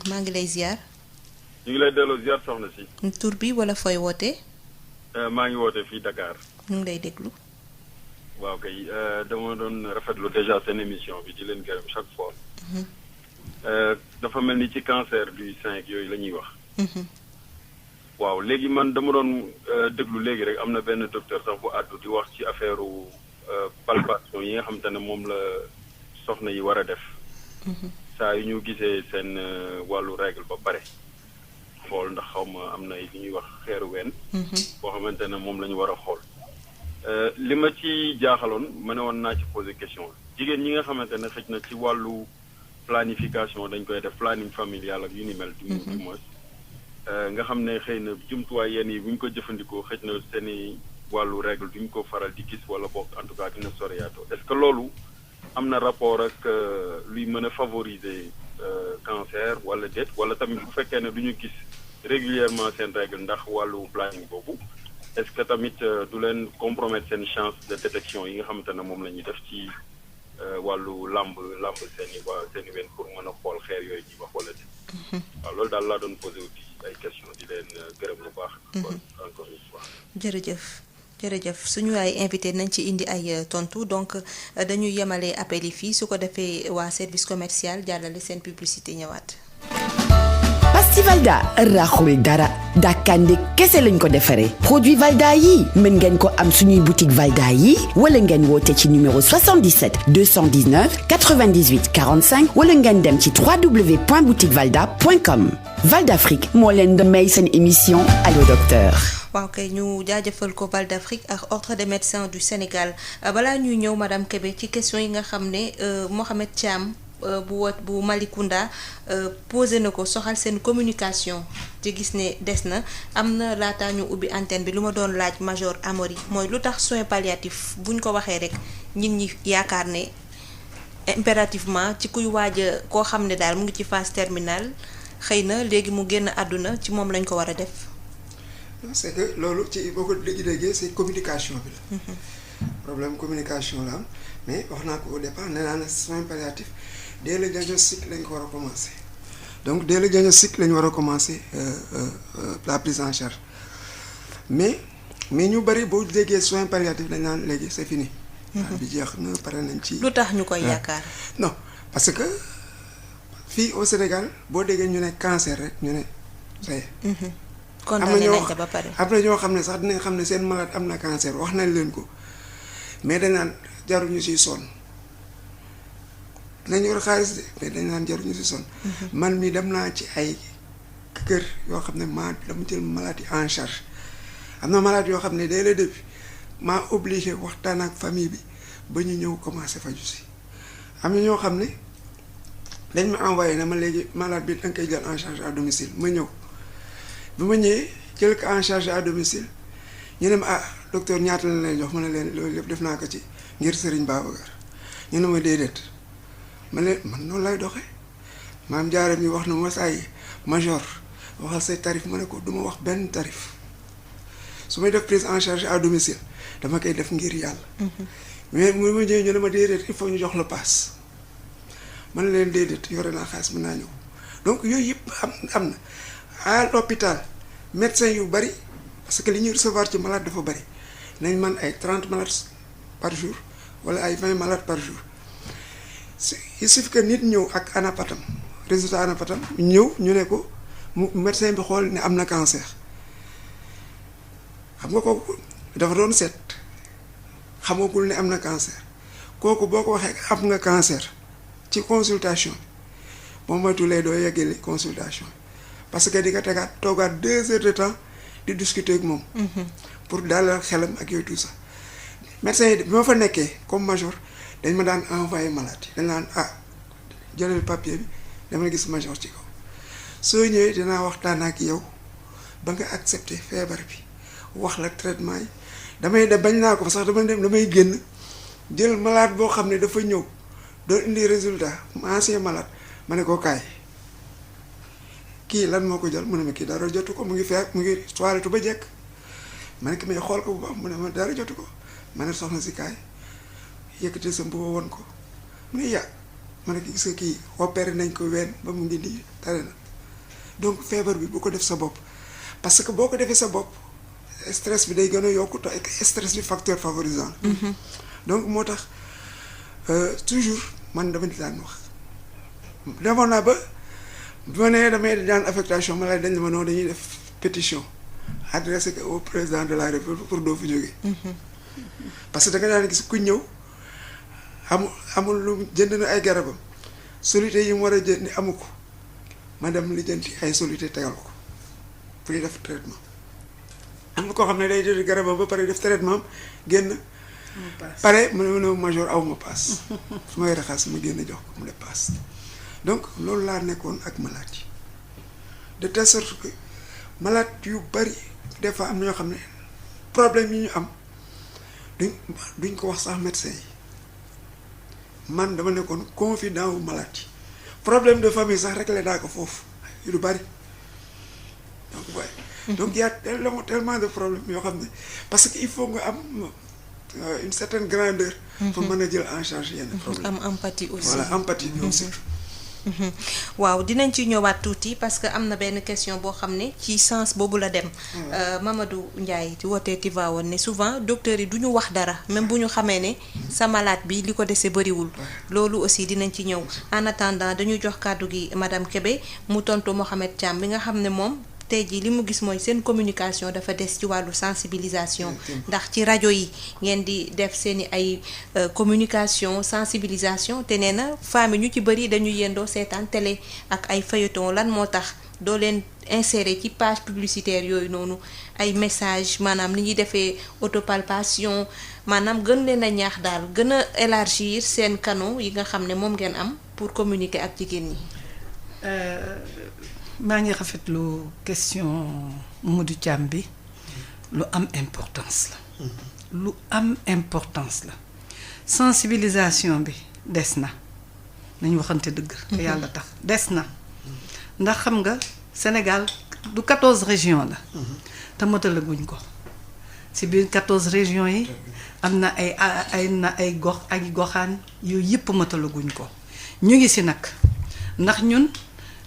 maa ngi lay ziar. ñu ngi lay delloo ziar soxna si. tur bi wala fooy wootee. maa ngi woote fii Dakar. ñu ngi lay déglu. waaw kay dama doon rafetlu déjà seen émission bi di leen gërëm chaque fois. dafa mel ni ci cancer du sein yooyu la ñuy wax. waaw léegi man dama doon déglu léegi rek am na benn docteur sax bu àddu di wax ci affaire palpation yi nga xam te ne moom la soxna yi war a def. saa yu ñu gisee seen wàllu règle ba pare xool ndax xaw ma am na li ñuy wax xeeru ween. boo xamante ne moom la ñu war a xool. li ma ci jaaxaloon ma ne woon naa ci poser question jigéen ñi nga xamante ne xëj na ci wàllu planification dañ koy def planning familial ak yu ni mel. du moins nga xam ne xëy na jumtuwaay yenn yi bu ñu ko jëfandikoo xëj na seen i wàllu règle duñ ko faral di gis wala boog en tout cas dina soriato est-ce que loolu am na rapport ak luy mën a favoriser cancer wala déet wala tamit bu fekkee ne du ñu gis régulièrement seen règle ndax wàllu planning boobu. est-ce que tamit du leen compromettre seen chance de détection yi nga xamante ne moom la ñuy def ci wàllu làmb seen i wen pour mën a xool xeer yooyu ñuy wax wala di waaw loolu daal laa doon posé aussi ay question di leen gërëm lu baax. encore une fois. jërëjëf suñu ay invité nañ ci indi ay tontu donc dañuy yemale appel yi fii su ko defee waa service commercial jàllale seen publicité ñëwaat. pasti Valda raxul dara dàkkande kese lañ ko defaree produit Valda yi mën ngeen ko am suñuy boutique Valda yi wala ngeen woote ci numéro 77 219 98 45 wala ngeen dem ci www.boutiquevalda.com Valdafrique moo leen di may seen émission Allo Docteur. waaw kay ñu jaajëfal ko Val d'Afrique ak ordre des médecins du Sénégal balaa ñuy ñëw madame Kébé ci question yi nga xam ne Mohamed Thiam bu Malicounda posé na ko soxal seen communication te gis ne des na am na laataa ñu ubbi antenne bi lu ma doon laaj major Amori mooy lu tax soins palliatifs buñ ko waxee rek nit ñi yaakaar ne impérativement ci kuy waaj a koo xam ne daal mu ngi ci phase terminale xëy na léegi mu génn àdduna ci moom lañ ko war a def. c'est que loolu ci boo ko déggee c'est communication bi la. problème communication la am mais wax naa ko au départ nee naa ne soins palliatifs dès le diagnostic lañ ko war a commencer donc dès le diagnostic lañ war a commencer la prise en charge mais ñu bari boo déggee soins palliatifs dañ naan léegi c'est fini. bi jeex na pare nañ ci. lu tax ñu koy yaakaar. non parce que fii au Sénégal boo déggee ñu ne cancer rek ñu ne c'est condamné nañ ko ba pare am na ñoo xam ne sax dinañ xam ne seen malade am na cancer wax nañ leen ko mais dañ naan jaruñu siy sonn dinañ yor xaalis de mais dañ naan jaruñu si sonn. man mi dem naa ci ay kër yoo xam ne dama jël maladie en charge am na malade yoo xam ne dès le début maa obligé waxtaan ak famille bi ba ñu ñëw commencé faju si am na ñoo xam ne dañ ma envoyé ne ma léegi malade bi danga koy jël en charge à domicile ma ñëw. bi ma ñëwee jël ko en charge à domicile ñu ne ma docteur ñaata la lay jox ma ne leen loolu lépp def naa ko ci ngir Serigne Babacar ñu ne ma déedéet man noonu lay doxee maam Diarra mi wax na ma saa yi major waxal say tarif ma ne ko du ma wax benn tarif su may def prise en charge à domicile dama koy def ngir yàlla. mais mu ma ñëwee ñu ne ma déedéet il faut ñu jox la paas ma ne leen déedéet yore naa xaalis mën naa ñëw donc yooyu yëpp am na. à l'hôpital médecin yu bari parce que li ñuy recevoir ci malade dafa bari nañ man ay 30 malades par jour wala ay 20 malades par jour il suffit que nit ñëw ak anapatam résultat anapatam ñëw ñu ne ko mu médecin bi xool ne am na cancer xam nga kooku dafa doon seet xamagul ne am na cancer kooku boo ko waxee am nga cancer ci consultation boo moytuwulee doo yeggale consultation parce que di nga toogaat 2 heures de temps di discuter ak moom. pour dalal xelam ak yooyu tout ça. médecin yi bi ma fa nekkee comme major dañ ma daan envoyé malade dañ naan jëlal papier bi dama gis major ci kaw soo ñëwee dinaa waxtaan ak yow ba nga accepter feebar bi wax la traitement yi damay dem bañ naa ko sax damay génn jël malade boo xam ne dafa ñëw doon indi résultat ancien malade ma ne ko kaay. kii lan moo ko jël mu ne ma kii dara jotu ko mu ngi fekk mu ngi toilette ba jekk ma ne ko mais xool ko bu baax mu ne ma dara jotu ko ma ne soxna si kaay yëkkati sa mbuba woon ko mu ne yaa ma ne ko gis nga kii opéré nañ ko ween ba mu ngi nii tare na donc feebar bi bu ko def sa bopp parce que boo ko defee sa bopp stress bi day gën a yokku te stress bi facteur favorisant donc moo tax toujours man dama di daan wax demoon naa ba bi ma nee damay daan affectation ma lay dañ ma noonu dañuy def pétition adressé au président de la République pour doo fi jógee parce que da nga daan gis ku ñëw amul lu jënd na ay garabam soluté yi mu war a jënd amu ko ma dem lijjanti ay soluté tegal ko pour def traitement am na koo xam ne day jënd garabam ba pare def traitement am génn pare mu ne major aw ma paas su may raxas ma génn jox ko mu def paas donc loolu laa nekkoon ak malade yi de telle sorte que malade yu bari des fois am na ñoo xam ne problème yi ñu am duñ ko wax sax médecin yi man dama nekkoon confident wu malade yi problème de famille sax réglé daa ko foofu yu lu bari donc waaye donc y a tellement de problèmes yoo xam ne parce que il faut nga am une certaine grandeur pour mën a jël en charge yenn problème am empathie aussi voilà empathie aussi waaw dinañ ci ñëwaat tuuti parce que am na benn question boo xam ne ci sens boobu la dem Mamadou Ndiaye ci wootee Tivaouane ne souvent docteur yi du ñu wax dara même bu ñu xamee ne sa malade bi li ko dese bëriwul loolu aussi dinañ ci ñëw en attendant dañuy jox kàddu gi madame Kébé mu tontu Mohamed Thiam bi nga xam ne moom tey jii li mu gis mooy seen communication dafa des ci wàllu sensibilisation ndax ci rajo yi ngeen di def seeni ay communication sensibilisation te nee na femmes ñu ci bëri dañuy yendoo seetaan télé ak ay feuilleton lan moo tax doo leen insérer ci page publicitaire yooyu noonu ay message maanaam li ñuy defee autopalpation maanaam gën leen a ñaax daal gën a élargir seen canaux yi nga xam ne moom ngeen am pour communiquer ak jigéen ñi. maa ngi rafetlu question Modou Thiam bi lu am importance la lu am importance la sensibilisation bi des na nañ waxante dëgg te yàlla tax des na ndax xam nga Sénégal du 14 régions la te matalaguñ ko ci biir 14 régions yi am na ay gox ak goxaan yooyu yëpp matalaguñ ko ñu ngi ci nag ndax ñun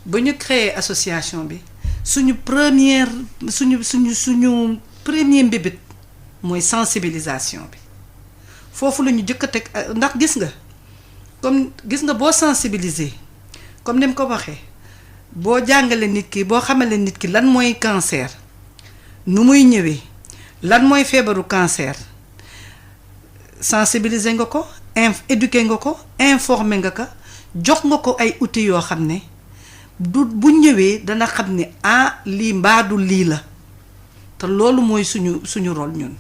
ba ñu créer association bi suñu premier mbébét mooy sensibilisation bi foofu la ñu jëkk a teg ndax gis nga boo sensibiliser comme ni mu ko waxee boo jàngale nit ki boo xamale nit ki lan mooy cancer nu muy ñëwee lan mooy feebaru cancer sensibiliser nga ko éduquer nga ko informer nga ko jox nga ko ay outils yoo xam ne bu ñëwee dana xam ne lii mbaadu lii la te loolu mooy suñu rôle ñun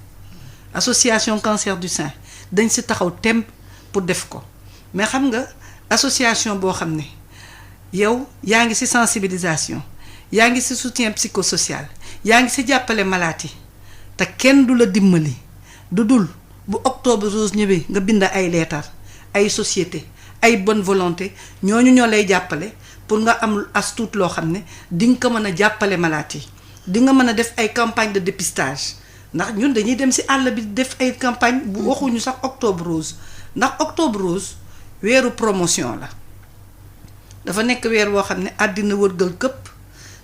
association cancer du sein dañ ci taxaw temb pour def ko mais xam nga association boo xam ne yow yaa ngi ci sensibilisation yaa ngi ci soutien psychosocial yaa ngi ci jàppale malade yi te kenn du la dimbali du dul bu octobre rose ñëwee nga bind ay leetar ay société ay bonne volonté ñooñu ñoo lay jàppale pour nga am as tuut loo xam ne di nga ko mën a jàppale malade yi di nga mën a def ay campagne de dépistage ndax ñun dañuy dem ci àll bi def ay campagne bu waxuñu sax octobre rose ndax octobre rose weeru promotion la dafa nekk weer woo xam ne àddina wërgal këpp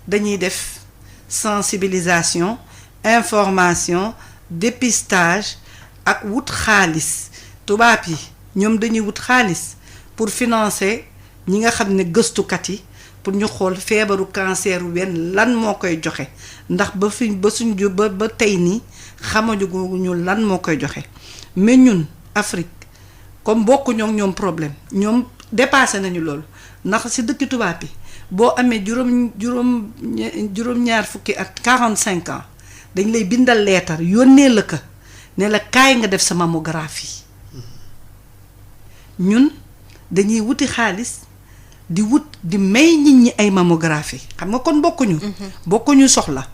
dañuy def sensibilisation information dépistage ak wut xaalis tubaab yi ñoom dañuy wut xaalis pour financer ñi nga xam ne gëstukat yi pour ñu xool feebaru cancer wenn lan moo koy joxe ndax ba tey nii xamaguñu lan moo koy joxe mais ñun Afrique comme bokkuñoo ak ñoom problème ñoom dépassé nañu loolu ndax ci dëkki tubaab yi boo amee juróom-ñaar fukki at 45 ans dañ lay bindal leetar yónnee la ko ne la kaay nga def sa mammographie ñun dañuy wuti xaalis di may nit ñi ay mammographie xam nga kon bokkuñu soxla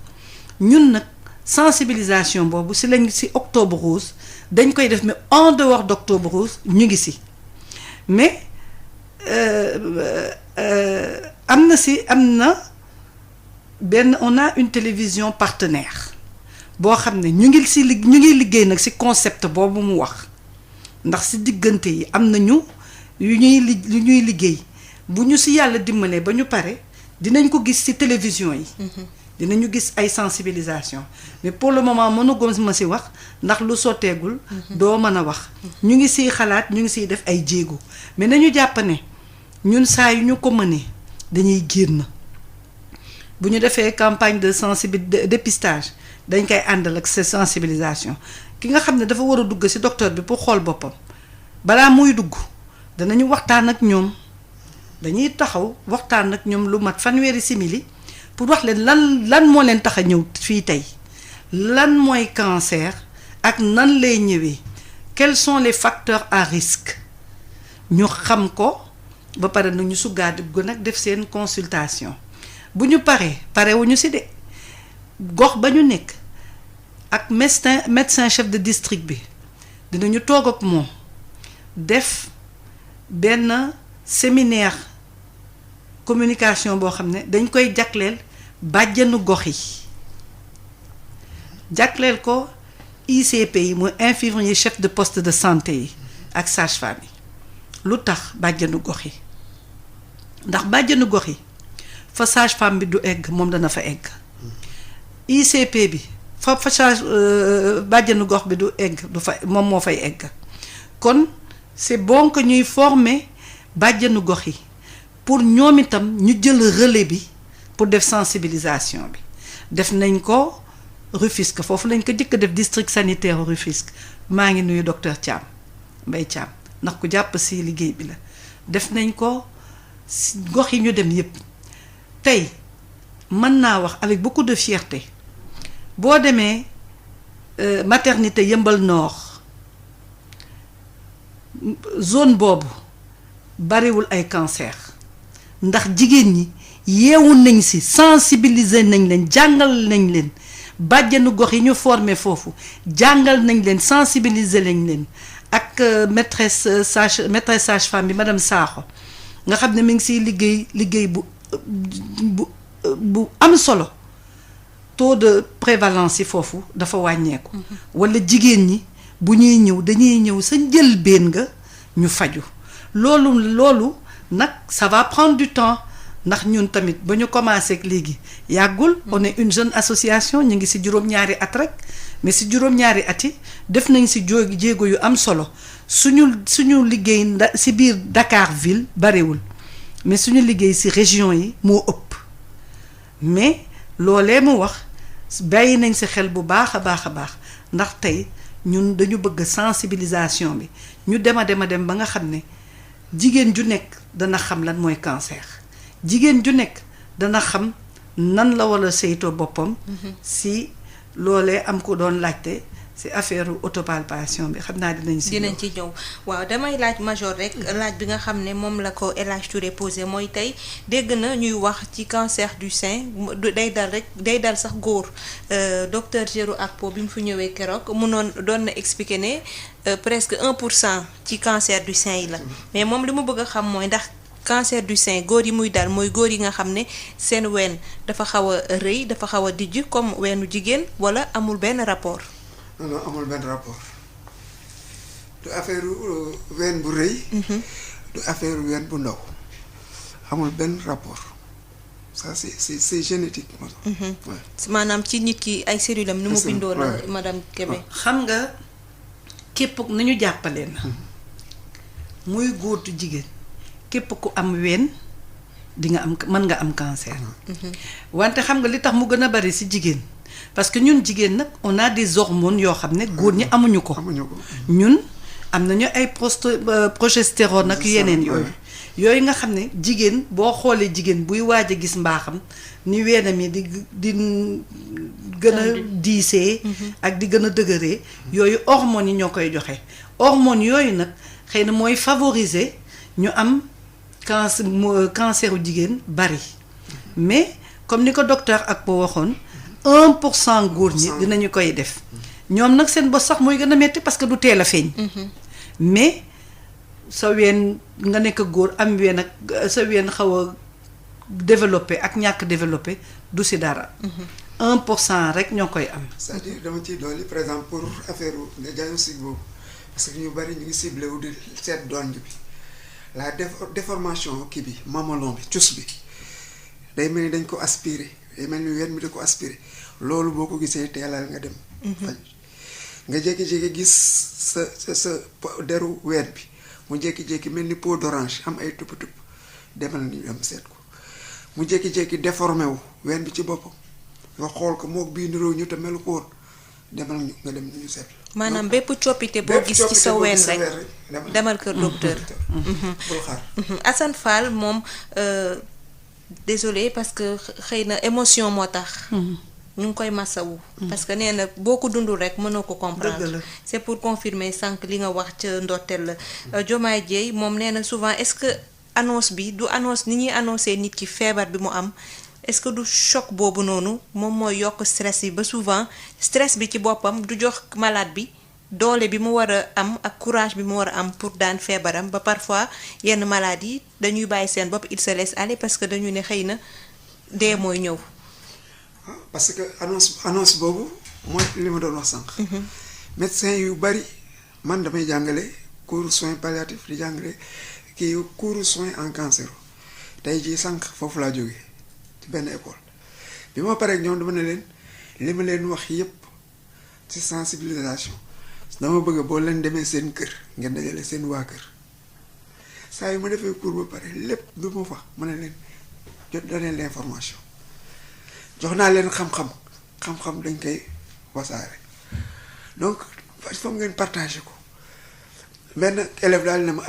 ñun nag sensibilisation boobu ci lañ ci octobre rose dañ koy def mais en dehors d'octobre rose ñu ngi ci mais am na on a une télévision partenaire boo xam ne ñu ngi liggéey nag ci concept boobu mu wax ndax ci diggante yi am nañu yu ñuy liggéey bu ñu ci yàlla dimbalee ba ñu pare dinañ ko gis ci télévision yi. dinañu gis ay sensibilisation mais pour le moment mënugum ma ci wax ndax lu sotteegul. doo mën a wax. ñu ngi ciy xalaat ñu ngi ciy def ay jéego mais nañu jàpp ne ñun saa yu ñu ko mënee dañuy génn bu ñu defee campagne de dépistage dañ koy àndal ak ces sensibilisation ki nga xam ne dafa war a dugg ci docteur bi pour xool boppam balaa muy dugg danañu waxtaan ak ñoom dañuy taxaw waxtaan ak ñoom lu mat fanweeri simili pour wax leen lan moo leen tax a ñëw fii tey lan mooy cancer ak nan lay ñëwee quels sont les facteurs à risque ñu xam ko ba pare na ñu suggaat gu nag def seen consultation bu ñu parewuñu ci de gox ba ñu nekk ak médecin chef de district bi dinañu toog ak moom def benn séminaire communication boo xam ne dañ koy jagleel bàjjanu gox yi jagleel ko ICP yi mooy infirmier chef de poste de santé yi ak sage-femme yi lu tax bàjjanu gox yi ndax bàjjanu gox yi fa sage-femme bi du egg moom dana fa egg ICP bi fa bàjjanu gox bi du egg du fa moom moo fay egg kon c'est bon que ñuy former bàjjanu gox yi pour ñoom itam ñu jël relais bi pour def sensibilisation bi def nañ ko Rufisque foofu lañ ko jëkk def district sanitaire Rufisque maa ngi nuyu docteur Thiam Mbaye Thiam ndax ku jàpp ci liggéey bi la def nañ ko gox yi ñu dem yépp tey mën naa wax avec beaucoup de fierté boo demee maternité Yeumbeul Nord zone boobu bariwul ay cancer ndax jigéen ñi yeewu nañ ci sensibiliser nañ leen jàngal nañ leen bàjjenu gox yi ñu formé foofu jàngal nañ leen sensibiliser nañ leen ak maîtresse sage-femme bi madame Sakho nga xam ne mi ngi ciy liggéey bu am solo taux de prévalence yi foofu dafa wàññeeku. walla jigéen ñi bu ñuy ñëw dañuy ñëw sa njëlbéen nga ñu faju loolu nag ça va prendre du temps ndax ñun tamit ba ñu commencé ak léegi yàggul on est une jeune association ñu ngi ci juróom-ñaari at rek mais ci juróom-ñaari at yi def nañ ci jéego yu am solo suñu liggéey ci biir Dakar ville bariwul mais suñu liggéey ci région yi moo ëpp mais loolee mu wax bàyyi nañ ci xel bu baax a baax ndax tey ñun dañu bëgg sensibilisation bi ñu dem ba nga xam ne jigéen ju nekk dana xam lan mooy cancer jigéen ju nekk dana xam nan la war a saytoo boppam si loolee am ko doon laajte si affaire autopalpation bi xam naa dinañ ci ñëw waaw damay laaj major rek laaj bi nga xam ne moom la ko El Hadj Touré posé mooy tey dégg na ñuy wax ci cancer du sein day dal sax góor docteur Gérou Akpo bi mu fi ñëwee keroog doon na expliquer ne presque 1% ci cancer du sein yi la mais moom li mu bëgg a xam mooy ndax cancer du sein góor yi muy dal mooy góor yi nga xam ne seen ween dafa xaw a rëy dafa xaw a dijj comme weenu jigéen wala amul benn rapport. non amul benn rapport du affaire ween bu rëy. du affaire ween bu ndaw amul benn rapport ça c'est génétique. maanaam ci nit ki ay cellules am ni mu bindoo la madame Kébé. xam nga képp nañu jàppale na muy góor du jigéen képp ku am ween di nga am mën nga am cancer. wante xam nga li tax mu gën a bari ci jigéen. parce que ñun jigéen nag on a des hormones yoo xam ne góor ñi amuñu ko ñun am nañu ay progestérone ak yeneen yooyu nga xam ne jigéen boo xoolee jigéen buy waaj a gis mbaaxam ni weenam yi di gën a diisee ak di gën a dëgëree yooyu hormones yi ñoo koy joxe hormones yooyu nag xëy na mooy favoriser ñu am canceru jigéen bari mais comme ni ko docteur Akpo waxoon 1% góor ñi dinañu koy def ñoom nag seen bos sax mooy gën a metti parce que du teel a feeñ mais sa ween nga nekk góor am ween ak sa ween xaw a développé ak ñàkk développé du si dara 1% rek ñoo koy am. c'est-à-dire dama ciy dolli par exemple pour affaire le diagnostic boobu parce que ñu bari ñu ngi ciblé wu di seet donj bi la déformation kii bi mamelon bi cus bi day mel ni dañ ko aspiré day mel ni ween bi da ko aspiré loolu boo ko gisee teelal nga dem faj nga jékki-jékki gis sa deru ween bi mu jékki-jékki mel ni peau d'orange am ay tupp-tupp demal ni dem seet ko mu jékki-jékki déformé wu ween bi ci boppam nga xool ko mook bii niroo ñu te melu ko woon demal nga dem ñu seet. maanaam bépp coppite boo gis ci sa ween rek demal kër docteur. bul xaar. Assane Fall moom désolé parce que xëy na émotion moo tax. ñu ngi koy masawu. parce que nee na boo ko dundul rek mënoo ko comprendre. c'est pour confirmer sànq li nga wax ca ndorteel la. Diomaye Dièye moom nee na souvent est-ce que annonce bi du annonce ni ñuy annoncé nit ki feebar bi mu am. est-ce que du choc boobu noonu moom mooy yokk stress bi ba souvent stress bi ci boppam du jox malade bi doole bi mu war a am ak courage bi mu war a am pour daan feebaram ba parfois yenn malade yi dañuy bàyyi seen bopp il se laisse aller parce que dañu ne xëy na dee mooy ñëw. parce que annonce boobu mooy li ma doon wax sànq. médecin yu bari man damay jàngale cours soins palliatifs di jàngale kii cours soins en cancer tey jii sànq foofu laa jógee. benn école bi ma paree ñoom dama ne leen li ma leen wax yépp ci sensibilisation dama bëgg boo leen demee seen kër ngeen dajale seen waa kër saa yu ma defee cours ba pare lépp du ma wax ma ne leen jot daneen l'information jox naa leen xam-xam dañ koy wasaare donc foog ngeen partager ko benn élève daal ne ma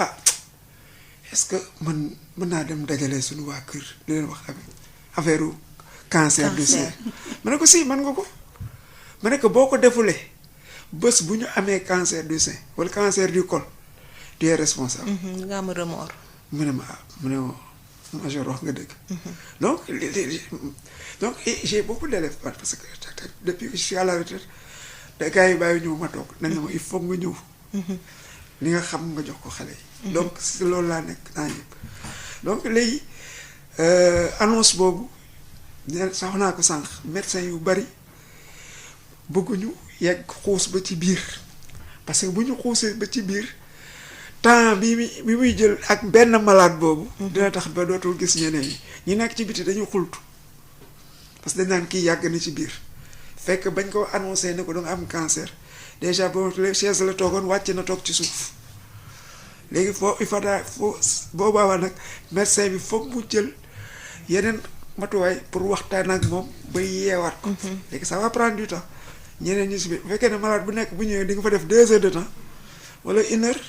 est-ce que mën naa dem dajale suñu waa kër di leen wax affaire cancer du sein ma ne ko si man nga ko ma ne ko boo ko defulee bés bu ñu amee cancer du sein wala cancer du col tu es responsable. nga am remords. mu ne ma major wax nga dëgg. donc j'ai beaucoup d'élèves parce que depuis que je suis à la retraite da gars yi bàyyi ñëw ma toog nañ ne ma il faut nga ñëw. li nga xam nga jox ko xale yi. donc si loolu laa nekk naa yëpp donc léegi. annonce boobu sax naa ko sànq médecin yu bari bëgguñu yegg xuus ba ci biir parce que bu ñu xuusee ba ci biir temps bi muy jël ak benn malade boobu. dina tax ba dootul gis ñeneen ñi nekk ci biti dañu xultu parce que dañ naan kii yàgg na ci biir fekk bañ ko annoncé ne ko danga am cancer déjà boo chaise la toogoon wàcc na toog ci suuf léegi boobaa nag médecin bi foog mu jël yeneen matuwaay pour waxtaan ak moom ba yeewaat ko. léegi ça va prendre du temps ñeneen ñi si biir bu fekkee ne malade bu nekk bu ñëwee di nga fa def 2 heures de temps wala 1 heure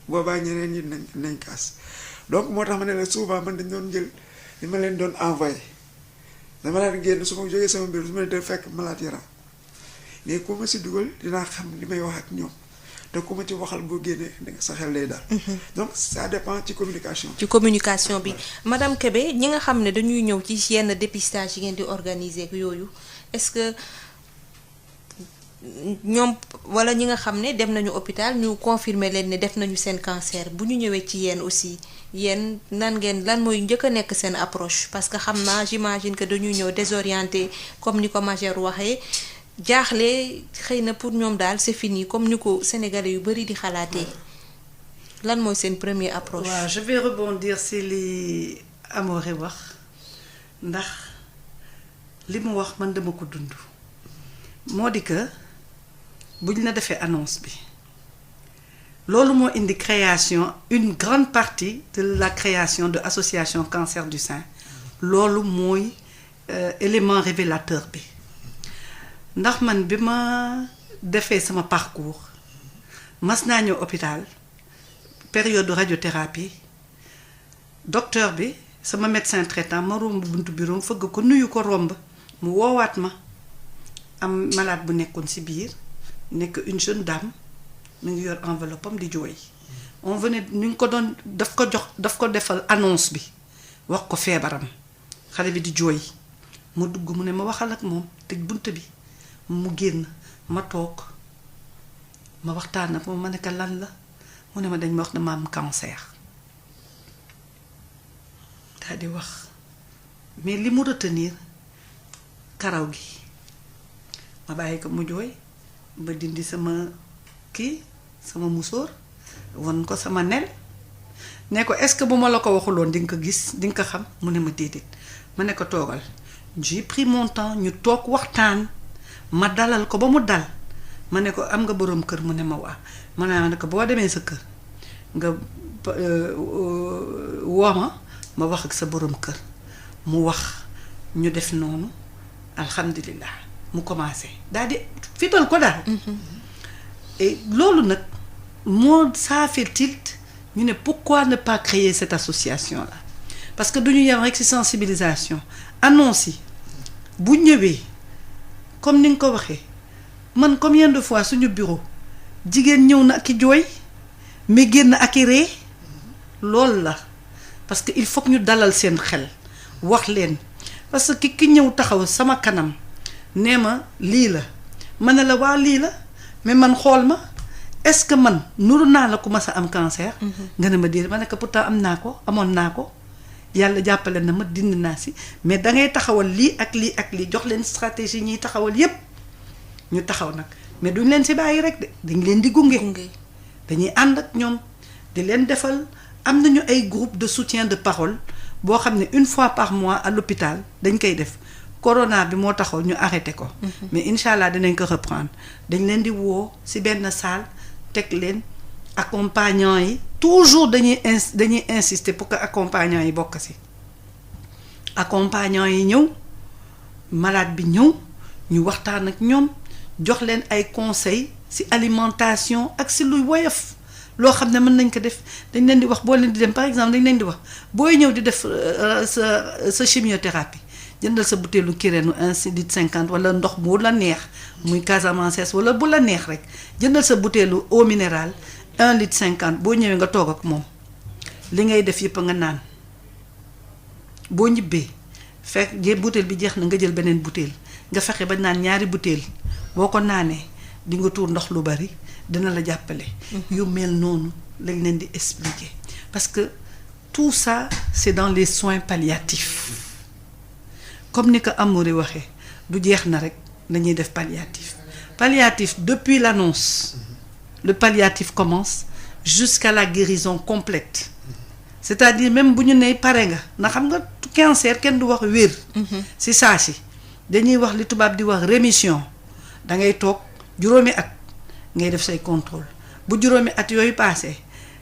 boobaa ñeneen ñi nañ kaas donc moo tax ma ne la souvent man dañ doon jël li ma leen doon envoyé dama daan génn su ma jógee sama mbir su ma leen fekk malade yaram mais ku ma si dugal dinaa xam li may wax ak ñoom. te ku ma ci waxal boo génnee sa xel lay daal. donc ça dépend ci communication. ci communication bi madame Kébé ñi nga xam ne dañuy ñëw ci yenn dépistage yi ngeen di organiser yooyu est-ce que ñoom wala ñi nga xam ne dem nañu hôpital ñu confirmer leen ne def nañu seen cancer bu ñu ñëwee ci yéen aussi yéen lan mooy njëkk a nekk seen approche parce que xam naa j'imagine que dañuy ñëw désorienté comme ni ko Major waxee. jaaxle xëy na pour ñoom daal c'est fini comme ni ko sénégalais yu bari di xalaatee lan mooy seen première approche. waaw je vais rebondir si li Amoré wax ndax li mu wax man dama ko dund moo di que buñ la defee annonce bi loolu moo indi création une grande partie de la création de association cancer du sein loolu mooy élément révélateur bi. ndax man bi ma defee sama parcours mas naa ñëw hôpital période de radiothérapie docteur bi sama médecin traitant ma romb buntu bureau fëgg ko nuyu ko romb mu woowaat ma am malade bu nekkoon ci biir nekk une jeune dame mu ngi yor enveloppe am di jooy on venait ñu ngi ko doon daf ko defal annonce bi wax ko feebaram xale bi di jooy mu dugg mu ne ma waxal ak moom tëj bunt bi mu génn ma toog ma waxtaan ak moom ma ne ko lan la mu ne ma dañ ma wax dama am cancer daal di wax mais li mu retenir karaw gi ma bàyyi ko mu jooy ba dindi sama sama musóor won ko sama nel ne ko est-ce que bu ma la ko waxuloon di nga ko gis di nga ko xam mu ne ma déedéet ma ne ko toogal. j'ai pris mon temps ñu toog waxtaan ma dalal ko ba mu dal ma ne ko am nga boroom kër mu ne ma waa ma ne ko boo demee sa kër nga woo ma wax ak sa boroom kër mu wax ñu def noonu alhamdulilah mu commencé daal di fital ko daal. et loolu nag moo ça fait tilt ñu ne pourquoi ne pas créer cette association là parce que duñu yem rek ci sensibilisation annonce yi bu ñëwee comme ni nga ko waxee man combien de fois suñu bureau jigéen ñëw na ak i jooy mais génn ak i ree loolu la parce que il faut que ñu dalal seen xel wax leen parce que ki ñëw taxaw sama kanam nee ma lii la ma ne la waa lii la mais man xool ma est-ce que man nuru naa la ku mas a am cancer. nga ne ma déedéet ma ne ko pourtant amoon naa ko yàlla jàppale na ma dindi naa si mais dangay taxawal lii ak lii ak lii jox leen stratégie ñuy taxawal yépp ñu taxaw nag mais duñ leen si bàyyi rek de dañ leen di gunge. dañuy ànd ak ñoom di leen defal am nañu ay groupe de soutien de parole boo xam ne une fois par mois à l'hôpital dañ koy def. corona bi moo taxaw ñu arrêté ko. mais incha allah dinañ ko reprendre dañ leen di woo ci benn salle teg leen accompagnant yi toujours dañuy insister pour que accompagnant yi bokk ci. accompagnant yi ñëw malade bi ñëw ñu waxtaan ak ñoom jox leen ay conseils ci alimentation ak ci luy woyof loo xam ne mën nañ ko def dañ leen di wax boo leen di dem par exemple dañ leen di wax booy ñëw di def sa chimiothérapie. jëndal sa butéelu kirénu 1 litre 50 wala ndox bu la neex muy Casamance wala bu la neex rek jëndal sa butéelu eau minérale 1 litre 50 boo ñëwee nga toog ak moom li ngay def yëpp nga naan boo ñibbee fekk butéel bi jeex na nga jël beneen butéel nga fexe ba naan ñaari butéel boo ko naanee di nga tuur ndox lu bari dina la jàppale. yu mel noonu lañ leen di expliquer parce que tout ça c'est dans les soins palliatifs. comme ni ko Amoury waxee du jeex na rek dañuy def palliatif depuis l'annonce le palliatif commence jusqu'à la guérison complète c'est-à-dire même bu ñu nee pare nga na xam nga cancer kenn du wax wér ci saa si dañuy wax li tubaab di wax rémission da ngay toog juróomi at ngay def say contrôle bu juróomi at yooyu passé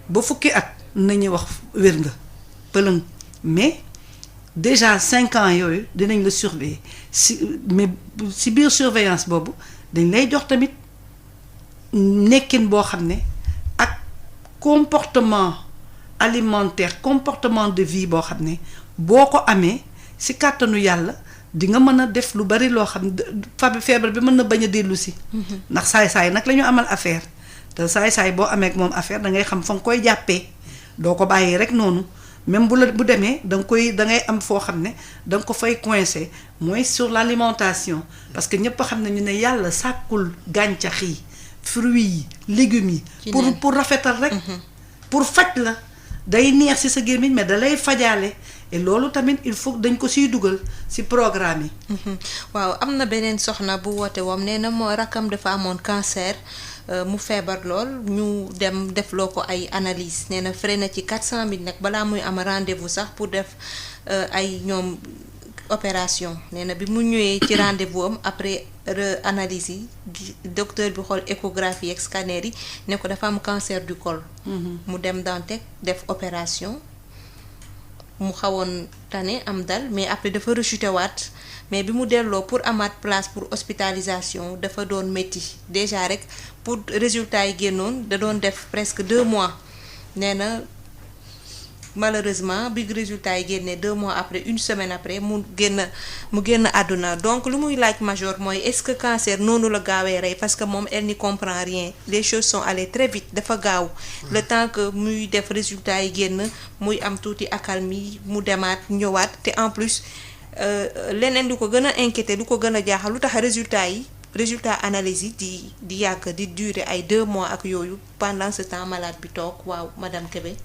ba fukki at nañuy wax wér nga pëlëng mais déjà 5 ans yooyu dinañ la surveiller mais si biir surveillance boobu dañ lay jox tamit nekkin boo xam ne ak comportement alimentaire comportement de vie boo xam ne boo ko amee si kàttanu yàlla di nga mën a def lu bari loo xam ne feebar bi mën na bañ a dellu si. ndax saay-saay nag la ñu amal affaire te saay-saay boo amee ak moom affaire da ngay xam fa nga koy jàppee doo ko bàyyi rek noonu. même bu demee da ngay am foo xam ne da nga ko fay coincé mooy sur l'alimentation parce que ñëpp xam nañu ne yàlla sàkkul gàncax yi fruits yi légumes yi pour rafetal rek pour faj la day neex ci sa gémmiñ mais da lay fajaale et loolu tamit il faut dañ ko siy dugal ci programme yi waaw am na beneen soxna bu woote woom nee na moo rakkam dafa amoon cancer mu feebar lool ñu dem defloo ko ay analyse nee na frais na ci 400 000 nag balaa muy am rendez-vous sax pour def ay ñoom opération nee na bi mu ñëwee ci rendez-vous am après analyse yi docteur bi xool échographie ak scanner yi ne ko dafa am cancer du col mu dem Dantec def opération mu xawoon tane am dal mais après dafa rechuté waat mais bi mu delloo pour amaat place pour hospitalisation dafa doon métti déjà rek pour résultat yi génnoon da doon def presque 2 mois nee na malheureusement bi résultat yi génnee 2 mois après 1 semaine après mu génn àdduna donc lu muy laaj major mooy est-ce que cancer noonu la gaawee rey parce que moom elle n'y comprend rien les choses sont allées très vite dafa gaaw le temps que muy def résultat yi génn muy am tuuti accalmie mu demaat ñëwaat te en plus leneen lu ko gën a inquiété lu ko gën a jaaxal lu tax résultat analyse yi di yàgg di durer ay 2 mois ak yooyu pendant ce temps malade bi toog waaw madame Kébé.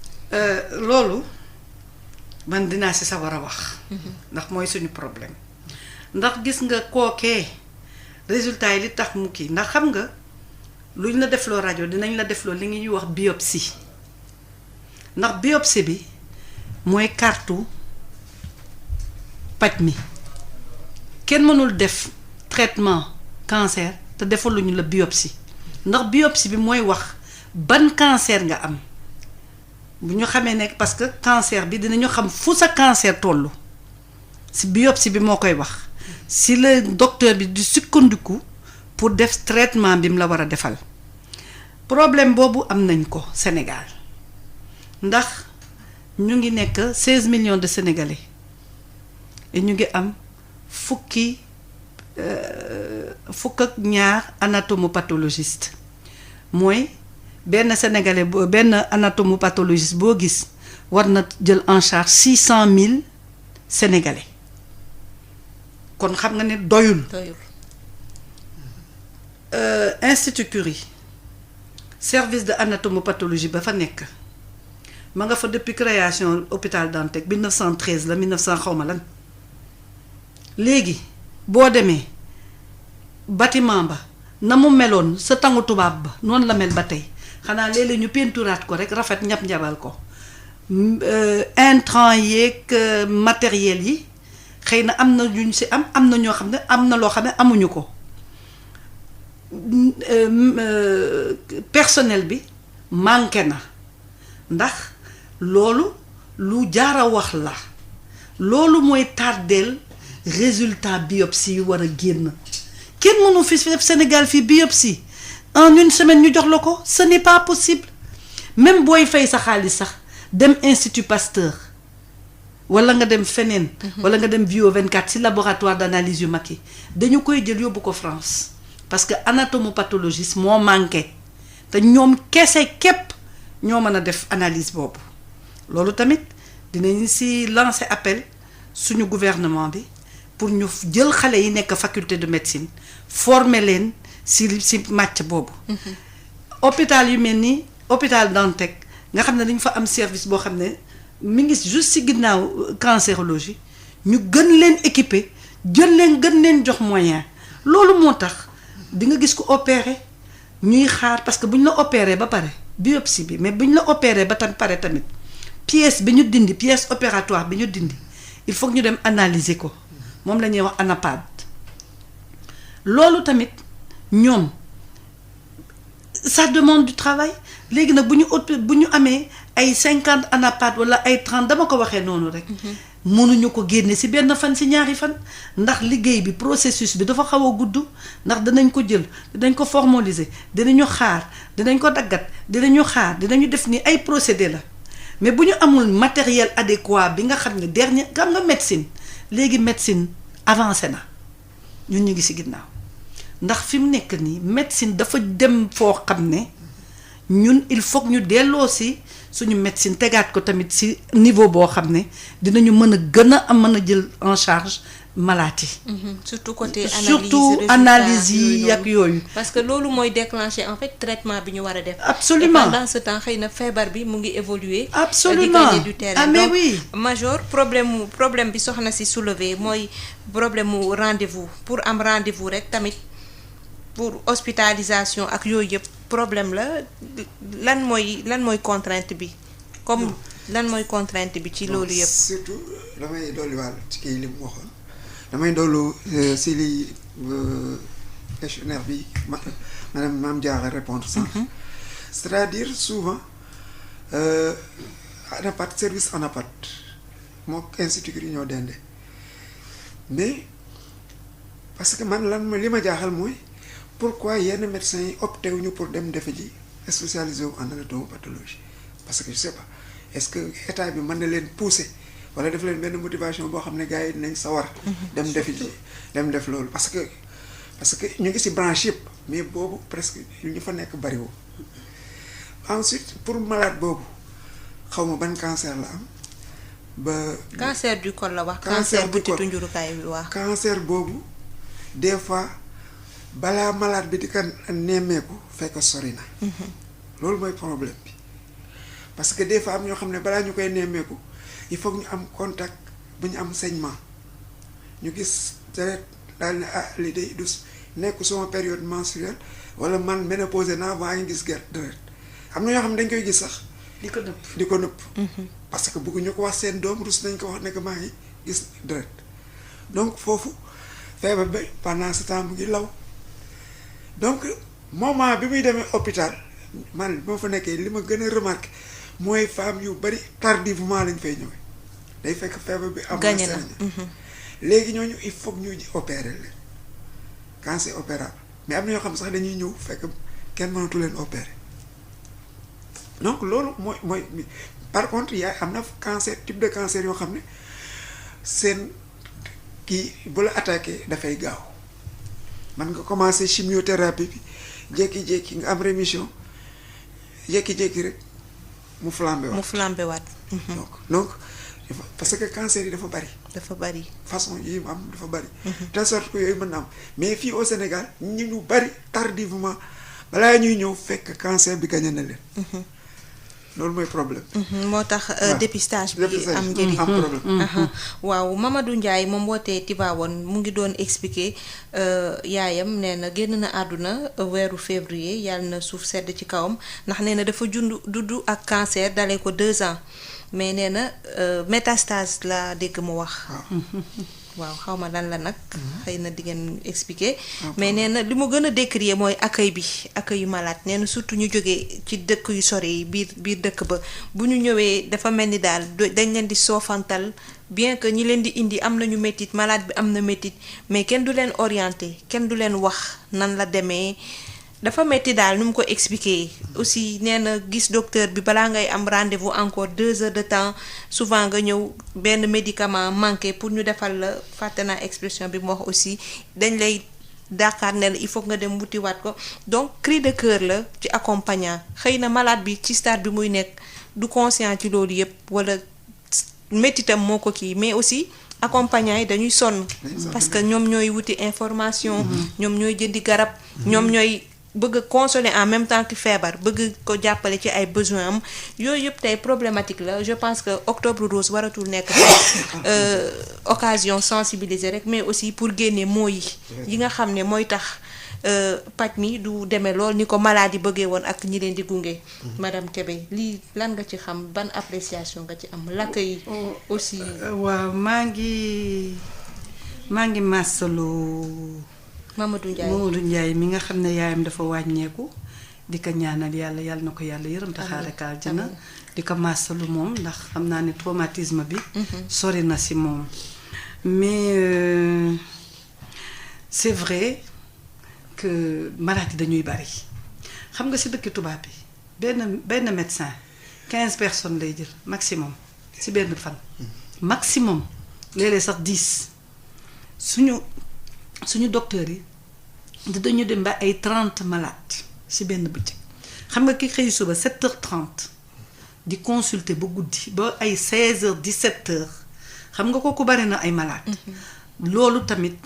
loolu man dinaa ci sawar a wax. ndax mooy suñu problème ndax gis nga kookee résultat yi li tax mu kii ndax xam nga luñ la defloo rajo dinañ la defloo li ñuy wax biopsie ndax biopsie bi mooy kartu paj mi kenn mënul def traitement cancer te defaluñu la biopsie ndax biopsie bi mooy wax ban cancer nga am bu ñu xamee ne parce que cancer bi dinañu xam fu sa cancer tollu si biopsie bi moo koy wax si le docteur bi di sukkandiku pour def traitement bi mu la war a defal problème boobu am nañ ko Sénégal ndax ñu ngi nekk 16 millions de Sénégalais et ñu ngi am fukk ak ñaar anatomopathologiste mooy benn Sénégalais benn anatomopathologiste boo gis war na jël en charge 600 000 Sénégalais kon xam nga ne doyul. Institut Curie service de anatomopathologie ba fa nekk ma nga fa depuis création hôpital Dantec 1913 la 1900 xawma lan léegi boo demee bâtiment ba na mu meloon sa tangu tubaab ba noonu la mel ba tey xanaa léeg-léeg ñu peinturaat ko rek rafet ñab-ñabal ko intrant yeeg matériel yi xëy na am na yuñ si am na ñoo xam ne am na loo xam ne amuñu ko personnel bi manqué na ndax loolu lu jaara wax la loolu mooy tardeel résultat biopsie yu war a génn kenn mënu fi def Sénégal fii biopsie en une semaine ñu jox la ko ce n'est pas possible même booy fay sa xaalis sax dem Institut Pasteur wala nga dem feneen wala nga dem Bio 24 ci laboratoire d'analyse yu mag yi dañu koy jël yóbbu ko France parce que anatomopathologiste moo manqué te ñoom kese képp ñoo mën a def analyse boobu loolu tamit dinañ ci lancer appel suñu gouvernement bi pour ñu jël xale yi nekk faculté de médecine former leen ci màcc boobu hôpital yu mel ni hôpital Dantec nga xam ne dañu fa am service boo xam ne mi ngi juste ci ginnaaw cancérologie ñu gën leen équiper gën leen jox moyen loolu moo tax di nga gis ko opéré ñuy xaar parce que bu ñu la opéré ba pare biopsie bi mais bu ñu la opéré ba pare tamit pièce bi ñu dindi pièce opératoire bi ñu dindi il faut que ñu dem analyser ko moom la ñuy wax anapad loolu tamit ñoom ça demande du travail léegi nag bu ñu amee ay 50 anapad wala ay 30 dama ko waxee noonu rek mënuñu ko génne ci benn fan ci ñaari fan ndax liggéey bi processus bi dafa xaw a gudd ndax dinañ ko jël dinañ ko formaliser dinañu xaar dinañ ko daggat dinañu xaar dinañu def ni ay procédé la mais bu ñu amul matériel adéquat bi nga xam ne dernier xam nga médecine léegi médecine avancé na ñun ñu ngi ci ginnaaw ndax fi mu nekk nii médecine dafa dem foo xam ne ñun il faut que ñu delloo ci suñu médecine tegaat ko tamit ci niveau boo xam ne dinañu mën a gën a mën a jël en charge malade yi. surtout côté analyse yi ak yooyu. parce que loolu mooy déclencher en fait traitement bi ñu war a def. absolument et pendant ce temps xëy na feebar bi mu ngi évoluer. absolument di gagner du terrain. mais donc oui. major problème bi soxna ci soulever mooy problème mu rendez-vous pour am rendez-vous rek tamit pour hospitalisation ak yooyu yëpp problème la lan mooy contrainte bi comme lan mooy contrainte bi ci loolu yëpp. surtout damay dolliwaat ci kii li mu waxoon damay dollu si li questionnaire bi madame Mame Diarra répondre sànq. c'est-à-dire souvent ANAPAT service ANAPAT moo institut yi ñoo dende mais parce que man li ma jaaxal mooy pourquoi yenn médecins yi opté wuñu pour dem defe ji spécialisé wu en anatomopathologie parce que je sais pas est-ce que état bi mën na leen pousser wala def leen benn motivation boo xam ne gars yi dinañ sawar dem defi ji dem def loolu parce que ñu ngi ci branche yëpp mais boobu presque ñu fa nekk bariwul ensuite pour malade boobu xaw ma ban cancer la am ba cancer du col la wax cancer butitu njurukaay bi wax cancer boobu des fois balaa malade bi di ko nemmeeku fekk sori na loolu mooy problème bi parce que des fois am ñoo xam ne balaa ñu koy nemmeeku il faut que ñu am contact bu ñu am saignement ñu gis deret daal ne lii day du nekk sama période menstruelle wala man ménopause naa maa ngi gis deret am na ñoo xam ne dañ koy gis sax di ko nëpp parce que bëgguñu ko wax seen doom rus nañ ko wax ne que maa ngi gis deret donc foofu feebar bi pendant ce temps mu ngi law donc moment bi muy demee hôpital man bi ma fa nekkee li ma gën a remarqué mooy femme yu bari tardivement lañ fay ñëwee day fekk feebar bi am na léegi ñooñu il faut que ñu opérer leen quand c'est opérable mais am na ñoo xam sax dañuy ñëw fekk kenn mënatu leen opérer donc loolu mooy par contre am na cancer type de cancer yoo xam ne seen kii bu la attaqué dafay gaaw man nga commencer chimiothérapie bi jékki-jékki nga am rémission jékki-jékki rek mu flambé waat donc parce que cancer yi dafa bari façon yi mu am dafa bari de sorte que yooyu mën na am mais fii au Sénégal ñu bari tardivement balaa ñuy ñëw fekk cancer bi gagné na leen loolu mooy problème. moo tax dépistage bi am njëriñ. waaw Mamadou Ndiaye moom wootee Tivaouane mu ngi doon expliquer yaayam nee na génn na àdduna weeru février yàlla na suuf sedd ci kawam ndax nee na dafa dudd ak cancer dalee ko 2 ans mais nee na métastase la dégg mu wax. waaw xaw ma lan la nag. xëy na di ngeen expliquer. mais nee na li mu gën a décrier mooy accueil yu malade nee na surtout ñu jógee ci dëkk yu sore yi biir dëkk ba bu ñu ñëwee dafa mel ni daal dañ leen di soofantal bien que ñi leen di indi am nañu métit malade bi am na métit mais kenn du leen orienté kenn du leen wax nan la demee. dafa metti daal nu mu ko expliquer aussi nee na gis docteur bi balaa ngay am rendez-vous encore 2 heures de temps souvent nga ñëw benn médicament manqué pour ñu defal la fàtte naa expression bi mu wax aussi dañ lay dàqaat ne la il faut nga dem wutiwaat ko donc cri de cœur la ci accompagnant xëy na malade bi ci stade bi muy nekk du conscient ci loolu yépp wala méttitam moo ko kii mais aussi accompagnant yi dañuy sonn parce que ñoom ñooy wuti information ñoom ñooy jëndi garab ñoom ñooy bëgg a consoler en même temps que feebar bëgg ko jàppale ci ay besoin am yooyu yëpp tey problématique la je pense que octobre rose waratul nekk occasion sensibiliser rek mais aussi pour génne mots yi nga xam ne mooy tax paj mi du demee lool ni ko maladie bëggee woon ak ñi leen di gunge. madame Kébé lii lan nga ci xam ban appréciation nga ci am l'accueil aussi. waaw maa ngi masalu Mamadou Ndiaye mi nga xam ne yaayam dafa wàññeeku di ko ñaanal yàlla na ko yàlla yërëm te xaare ka aljana di ko masalu moom ndax xam naa ne traumatisme bi sori na si moom mais c'est vrai que maladie dañuy bari xam nga si dëkk tubaab bi benn médecin 15 personnes lay jël maximum si benn fan maximum léeg-léeg sax 10 suñu docteur yi dañu dem ba ay 30 malades ci benn bëccëg xam nga ki xëy suba 7h30 di consulter ba guddi ba ay 16h 17h xam nga kooku bari na ay malades. loolu tamit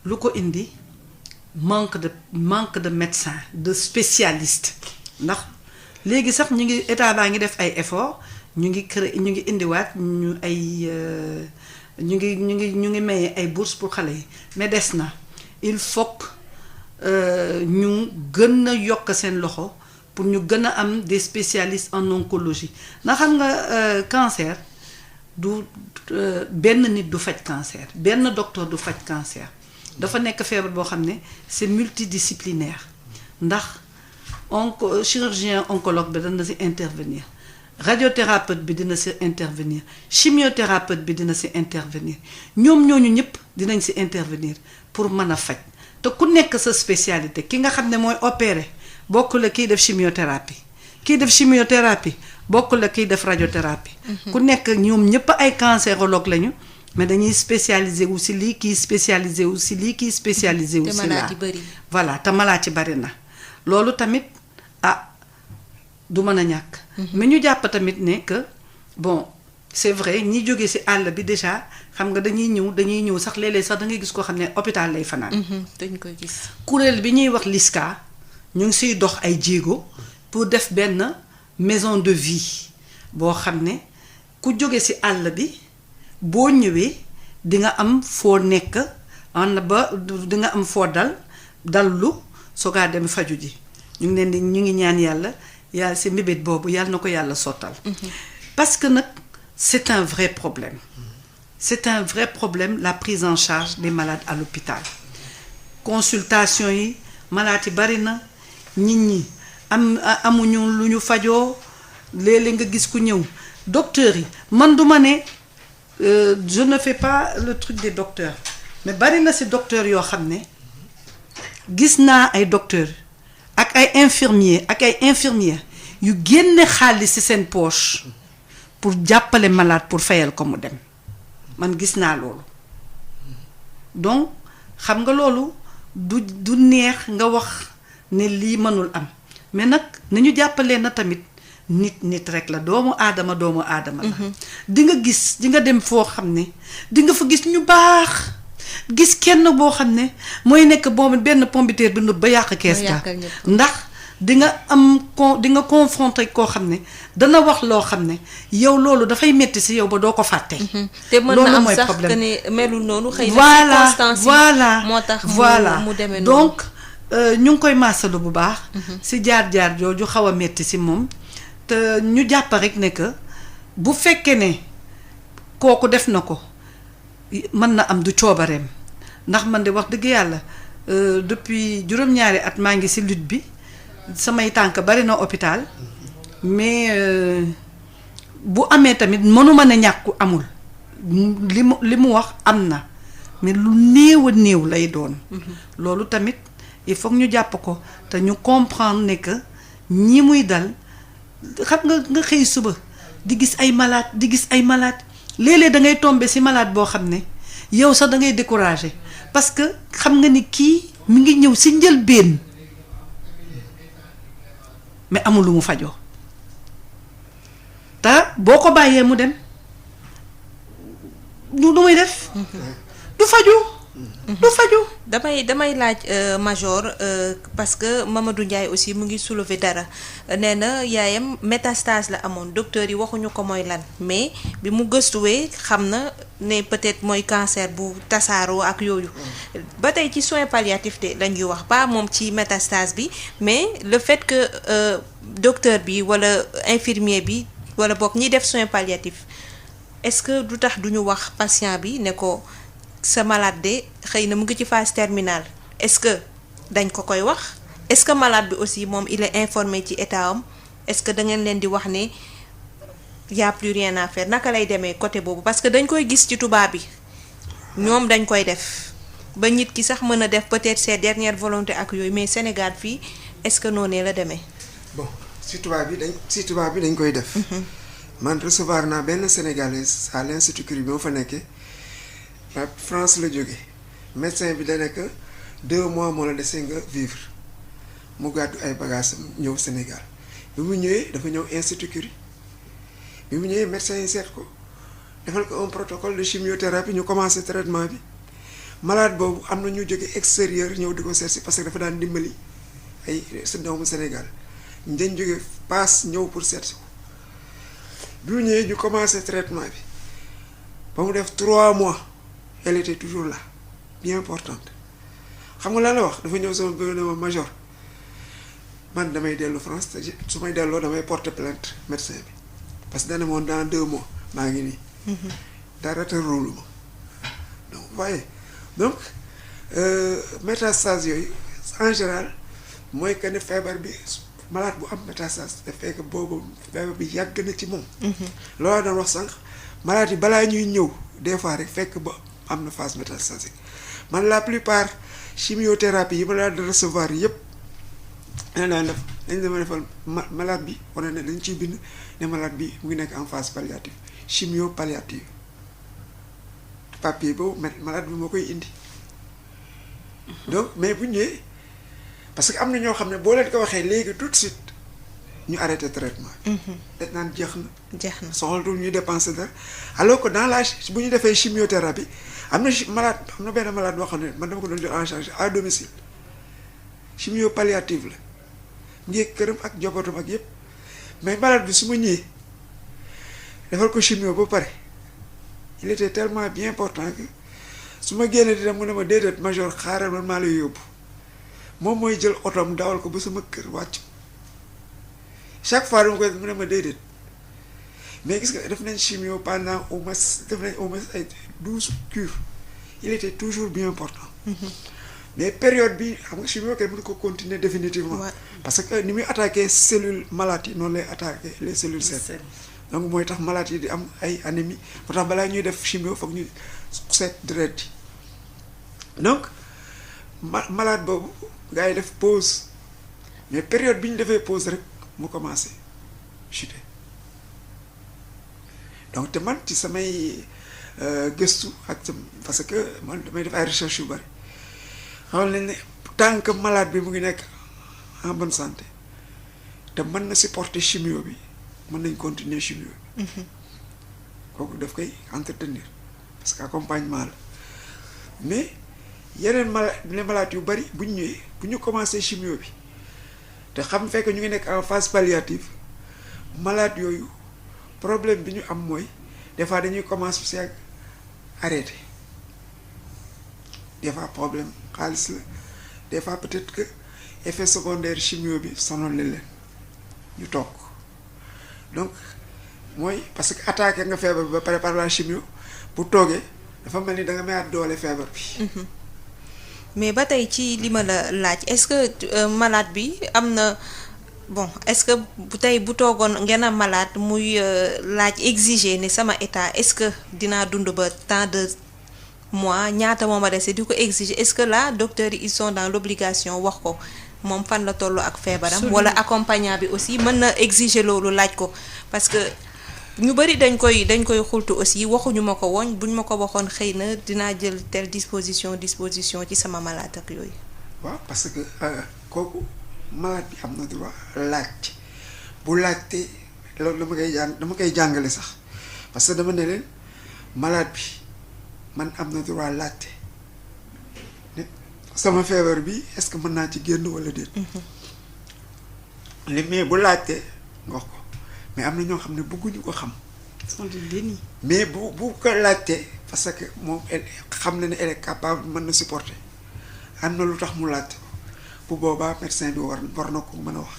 lu ko indi manque de médecins de spécialistes ndax léegi sax ñu ngi état baa ngi def ay efforts ñu ngi indiwaat ñu ay. ñu ngi maye ay bourses pour xale yi mais des na il faut que ñu gën a yokk seen loxo pour ñu gën a am des spécialistes en oncologie ndax xam nga cancer du benn nit du faj cancer benn docteur du faj cancer dafa nekk feebar boo xam ne c'est multidisciplinaire ndax chirurgien oncologue bi dana si intervenir radiothérapeute bi dina si intervenir chimiothérapeute bi dina si intervenir ñoom ñooñu ñëpp dinañ si intervenir pour mën a faj te ku nekk sa spécialité ki nga xam ne mooy opérer bokkul la kiy def chimiothérapie kiy def chimiothérapie bokkul la kiy def radiothérapie ku nekk ñoom ñëpp ay cancérologue lañu mais dañuy spécialisé wu si lii kii spécialisé wu si lii kii spécialisé wu si laa voilà te malade ci bari na loolu tamit du mën a ñàkk mais ñu jàpp tamit ne que bon c'est vrai ñi jógee ci àll bi déjà xam nga dañuy ñëw sax léeg-léeg sax da ngay gis koo xam ne hôpital lay fanaan dañ koy gis kuréel bi ñuy wax LISCA ñu ngi siy dox ay jéego pour def benn maison de vie boo xam ne ku jóge ci àll bi boo ñëwee di nga am foo nekk ànd ba di nga am foo dallu soogaa dem faju ji ñu ngi ñaan yàlla si mbébét boobu yàlla na ko yàlla sottal. Parce que nag c'est un vrai problème. C'est un vrai problème la prise en charge des malades à l'hôpital. Consultation yi malade yi bari na nit ñi amuñu lu ñu fajoo léeg-léeg nga gis ku ñëw docteur yi man duma ne je ne fais pas le truc des docteurs mais bari na ci docteur yoo xam ne gis naa ay docteur ak ay infirmier ak ay infirmières yu génne xaalis ci seen poche pour jàppale malade pour fayal ko mu dem man gis naa loolu donc xam nga loolu du neex nga wax ne lii mënul am mais nag nañu jàppalee na tamit nit rek la doomu aadama la di nga dem foo xam ne di nga fa gis ñu baax gis kenn boo xam ne mooy nekk boobu benn pompiteer bi nut ba yàq kees ga ndax di nga confronté koo xam ne dana wax loo xam ne yow loolu dafay metti ci yow ba doo ko fàtte. te mën na am sax que ne melul noonu xëy na circonstance moo tax mu demee noonu donc ñu ngi koy maasalu bu baax ci jaar-jaar jooju xaw a metti ci moom te ñu jàpp rek ne que bu fekkee ne kooku def na ko mën na am du coobareem ndax man de wax dëgg yàlla depuis juróom-ñaari at maa ngi ci lutte bi samay tànk bari na hôpital mais bu amee tamit mënuma ne ñàkku amul li mu wax am na mais lu néew a néew lay doon loolu tamit il faut que ñu jàpp ko te ñu comprendre ne que ñi muy dal xam nga xëy suba di gis ay malade léeg-léeg da ngay tomber ci malade boo xam ne yow sax da ngay décourager parce que xam nga ni kii mi ngi ñëw ci njëlbéen mais amul lu mu fajoo te boo ko bàyyee mu dem du muy def du faju damay laaj Major parce que Mamadou Ndiaye aussi mu ngi soulever dara nee na yaayam métastase la amoon docteur yi waxuñu ko mooy lan mais bi mu gëstuwee xam na ne peut-être mooy cancer bu tasaaroo ak yooyu ba tey ci soins palliatifs de lañuy wax pas moom ci métastase bi mais le fait que docteur bi wala infirmier bi wala boog ñiy def soins palliatifs est-ce que du tax duñu wax patient bi ne ko sa malade de xëy na mu ngi ci phase terminale est-ce que dañ ko koy wax est-ce que malade bi aussi moom il est informé ci état am est-ce que da ngeen leen di wax ne y a plus rien à faire naka lay demee côté boobu parce que dañ koy gis ci tubaab bi ñoom dañ koy def ba nit ki sax mën a def peut-être ses dernières volontés ak yooyu mais Sénégal fii est-ce que noonu la demee. bon ci tubaab bi dañ koy def. man recevoir naa benn Sénégalais à l'Institut Curie bi ma fa nekkee. France la jóge médecin bi da nekk 2 mois moo la dese nga vivre mu gàddu ay bagages ñëw Sénégal bi mu ñëwee dafa ñëw Institut Curie bi mu ñëwee médecin yi seet ko defal ko un protocole de chimiothérapie ñu commencé traitement bi malade boobu am na ñu jóge extérieur ñëw di ko seet si parce que dafa daan dimbali ay doomu Sénégal ñu dañ jóge paas ñëw pour seet si ko bi mu ñëwee ñu commencé traitement bi ba mu def 3 mois. Elle était toujours là bien importante xam nga lan la wax dafa ñëw sama bureau ne ma Major man damay dellu France te su may delloo damay porter plainte médecin bi parce que dana moon dans 2 mois maa ngi nii. dara te róolu ma donc voyez donc métastase yooyu en général mooy que ne feebar bi malade bu am métastase te fekk boobu feebar bi yàgg na ci moom. loolu doon wax sànq malade yi balaa ñuy ñëw des fois rek fekk ba. am na phase métastasique man la plupart chimiothérapie yi ma daan recevoir yëpp dañ daan def dañ dama defal malade bi wane ne dañ ciy bind ne malade bi mu ngi nekk en phase palliative chimio palliative papier boobu malade bi moo koy indi donc mais bu ñëwee parce que am na ñoo xam ne boo leen ko waxee léegi tout de suite ñu arrêté traitement bi. dañ naan jeex na soxlatul ñuy dépenser dara alors que dans la bu ñu defee chimiothérapie am na benn malade boo xam ne man dama ko doon jël en charge à domicile chimio palliative la ngi këram ak njabootam ak yëpp mais malade bi su ma ñëwee defal ko chimio ba pare il était tellement bien portant que su ma génnee di dem mu ne ma déedéet major xaaral man maa lay yóbbu moom mooy jël otoom dawal ko ba sama kër wàcc chaque fois dama koy mu ne ma déedéet mais gis nga def nañ chimio pendant au moins ay 12 cures il était toujours bien portant. mais période bi xam nga chimio kay mënu ko continuer définitivement. parce que ni muy attaqué cellules malades yi noonu lay attaqué les cellules saines. donc mooy tax malade yi di am ay anémie moo tax balaa ñuy def chimio foog ñu seet deret yi donc malade boobu gars yi def pause mais période bi ñu defee pause rek mu commencé chuter donc te man ci samay gëstu ak parce que man damay def ay recherche yu bari xamal nañ ne tant que malade bi mu ngi nekk en bonne santé te mën na supporter chimio bi mën nañ continuer chimio bi kooku daf koy entretenir parce que accompagnement la mais yeneen malade yu bari bu ñu ñëwee bu ñu commencé chimio bi te xam fekk ñu ngi nekk en phase palliative malade yooyu problème bi ñu am mooy des fois dañuy commencer si ak arrêté des fois problème xaalis la des fois peut-être que effet secondaire chimio bi sonal leen ñu toog donc mooy parce que attaqué nga feebar bi ba pare par la chimio bu toogee dafa mel ni da nga mayaat doole feebar bi. mais ba tey ci li ma la laaj est-ce que malade bi am na bon est-ce que bu tey bu toogoon ngeen a malade muy laaj exiger ne sama état est-ce que dinaa dund ba tant de mois ñaata moo ma dese di ko exiger est-ce que là docteurs yi ils sont dans l'obligation wax ko moom fan la tollu ak feebaram. wala accompagnant bi aussi mën na exiger loolu laaj ko parce que ñu bari dañ koy xultu aussi waxuñu ma ko woon buñ ma ko waxoon xëy na dinaa jël telle disposition ci sama malade ak yooyu. waaw parce que kooku malade bi am na droit laaj bu laajte loolu dama koy jàngale sax parce que dama ne leen malade bi man am na droit laajte sama feebar bi est-ce que mën naa ci génn wala déet. li mais bu laajte nga wax ko mais am na ñoo xam ne bëgguñu ko xam. mais bu ko laajte parce que moom xam na ne elle est capable mën na supporter am na lu tax mu laajte ko bu boobaa médecin bi war na ko mën a wax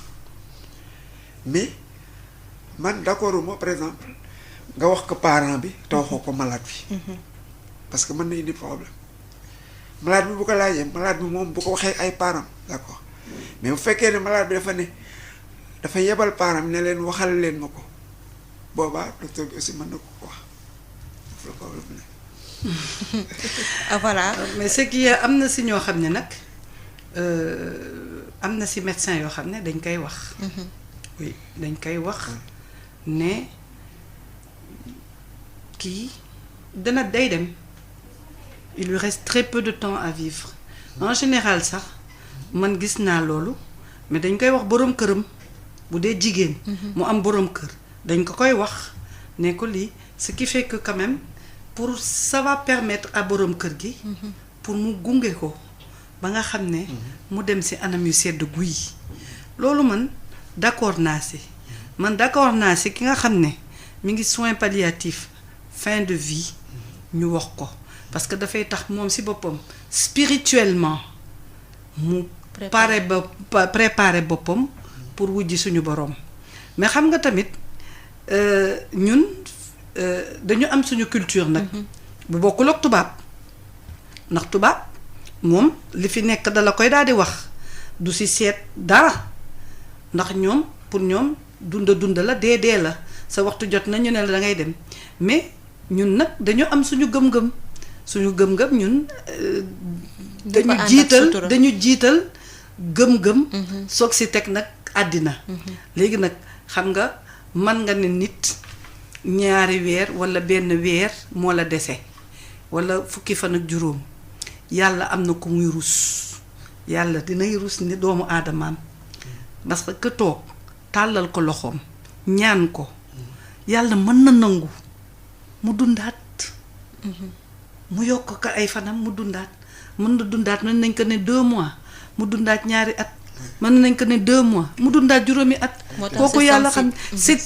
mais man d'accord moi par exemple nga wax ko parent bi te waxoo ko malade bi. parce que mën na indi problème. malade bi bu ko laajee malade bi moom bu ko waxee ay parents d'accord mais bu fekkee ne malade bi dafa yebal parents ne leen waxal leen ma ko boobaa docteur bi aussi mën na ko wax foofu la problème ah voilà. mais ce qui am na si ñoo xam ne nag am na si médecin yoo xam ne dañ koy wax. oui dañ koy wax ne kii dana day dem. il lui reste très peu de temps à vivre en général sax man gis naa loolu mais dañ koy wax boroom këram bu dee jigéen. mu am boroom kër dañ ko koy wax ne ko lii ce qui fait que quand même pour ça va permettre à boroom kër gi. pour mu gunge ko ba nga xam ne. mu dem ci anam yu sedd guy. loolu man d'accord naa ci ki nga xam ne mi ngi soins palliatifs fin de vie ñu wax ko. parce que dafay tax moom ci boppam spirituellement mu préparer boppam pour wujji suñu boroom mais xam nga tamit ñun dañu am suñu culture nag bu bokkul ak tubaab ndax tubaab moom li fi nekk dala koy daal di wax du ci seet dara ndax ñoom pour ñoom dunda la dee la sa waxtu jot na ñu ne la da ngay dem mais ñun nag dañu am suñu gëm-gëm ñun dañu jiital gëm-gëm soog si teg nag àddina léegi nag xam nga man nga ne nit ñaari weer walla benn weer moo la dese walla fukki fan ak juróom yàlla am na ko muy rus yàlla dinay rus ni doomu aadamaam parce que toog tàllal ko loxoom ñaan ko yàlla mën na nangu mu dundaat mu yokk ko ay fanam mu dundaat mën na dundaat mën nañ ko ne 2 mois mu dundaat ñaari at mën nañ ko ne 2 mois mu dundaat juróomi at kooku yàlla xam c'est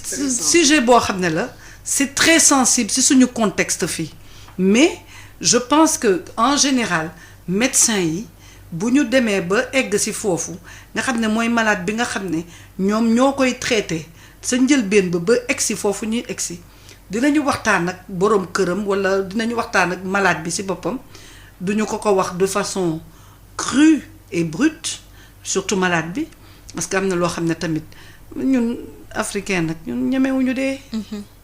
sujet boo xam ne la c'est très sensible ci suñu contexte fii mais je pense que en général médecin yi bu ñu demee ba egg ci foofu nga xam ne mooy malade bi nga xam ne ñoom ñoo koy traité sa njëlbeen ba egg ci foofu ñuy egg ci dinañu waxtaan ak boroom këram walla dinañu waxtaan ak malade bi ci boppam duñu ko wax de façon crue et brute surtout malade bi parce que am na loo xam ne tamit ñun africain nag ñun ñemewuñu dee.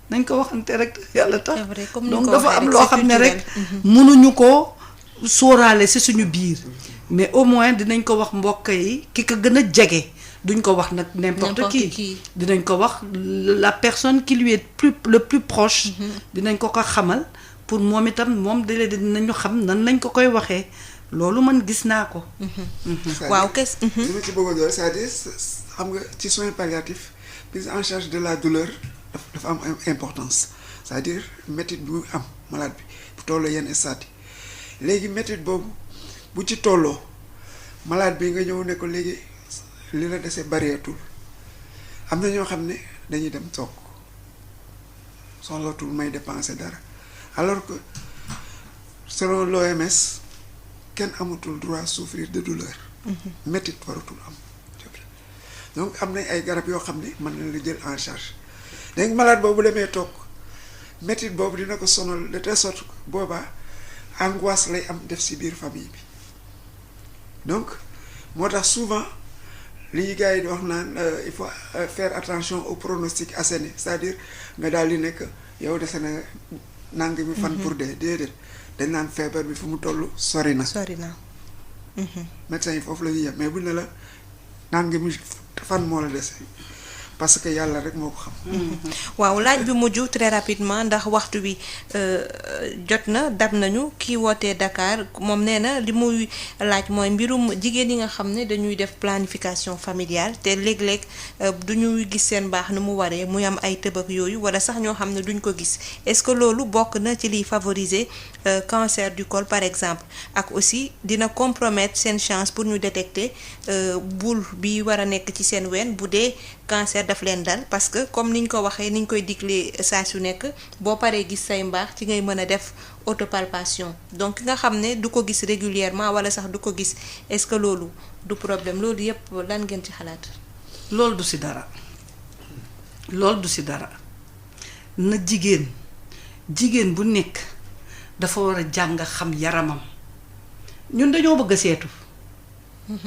nañ ko waxante rek yàlla tax. donc dafa am loo xam ne rek mënuñu ko sóoraale ci suñu biir. mais au moins dinañ ko wax mbokk yi ki ko gën a jege duñ ko wax nag n'importe qui dinañ ko wax la personne qui lui est le plus proche. dinañ ko xamal pour moom itam moom dinañu xam nan lañ ko koy waxee loolu man gis naa ko. waaw li ma ci bëggoon a c'est-à-dire xam nga ci soins palliatifs prise en charge de la douleur dafa am importance c'est-à-dire métit bu am malade bi bu tolloo yenn stade yi léegi métit boobu bu ci tolloo malade bi nga ñëw ne ko léegi li la dese bareetul am na ñoo xam ne dañuy dem toog soxlatul may dépenser dara alors que selon l'OMS kenn amatul droit souffrir de douleur. métit waratul am. donc am nañ ay garab yoo xam ne mën na la jël en charge léegi malade boobu demee toog métit boobu dina ko sonal de telle sorte que boobaa angoisse lay am def ci biir famille bi donc moo tax souvent li gars yi di wax naan il faut faire attention au pronostic asséné c'est-à-dire nga daal di nekk yow dese na nang mi fan pour dee déedéet dañ naan feebar bi fu mu toll sori na. médecin yi foofu la ñuy yem mais buñ ne la nang mi fan moo la dese parce que yàlla rek moo ko xam. waaw laaj bi mujj très rapidement ndax waxtu bi jot na dab nañu kii wootee Dakar moom nee na li muy laaj mooy mbirum jigéen yi nga xam ne dañuy def planification familiale te léeg-léeg du ñuy gis seen baax nu mu waree muy am ay tëbëk yooyu wala sax ñoo xam ne duñ ko gis est-ce que loolu bokk na ci liy favoriser cancer du col par exemple ak aussi dina compromettre seen chance pour ñu détecter boule bi war a nekk ci seen ween bu dee cancer daf leen dal parce que comme niñ ko waxee niñ koy diglee saa su nekk boo paree gis say mbaax ci ngay mën a def autopalpation donc ki nga xam ne du ko gis régulièrement wala sax du ko gis est-ce que loolu du problème loolu yépp lan ngeen ci xalaat. loolu du ci dara loolu du ci dara na jigéen bu nekk dafa war a jàng xam yaramam ñun dañoo bëgg a seetu.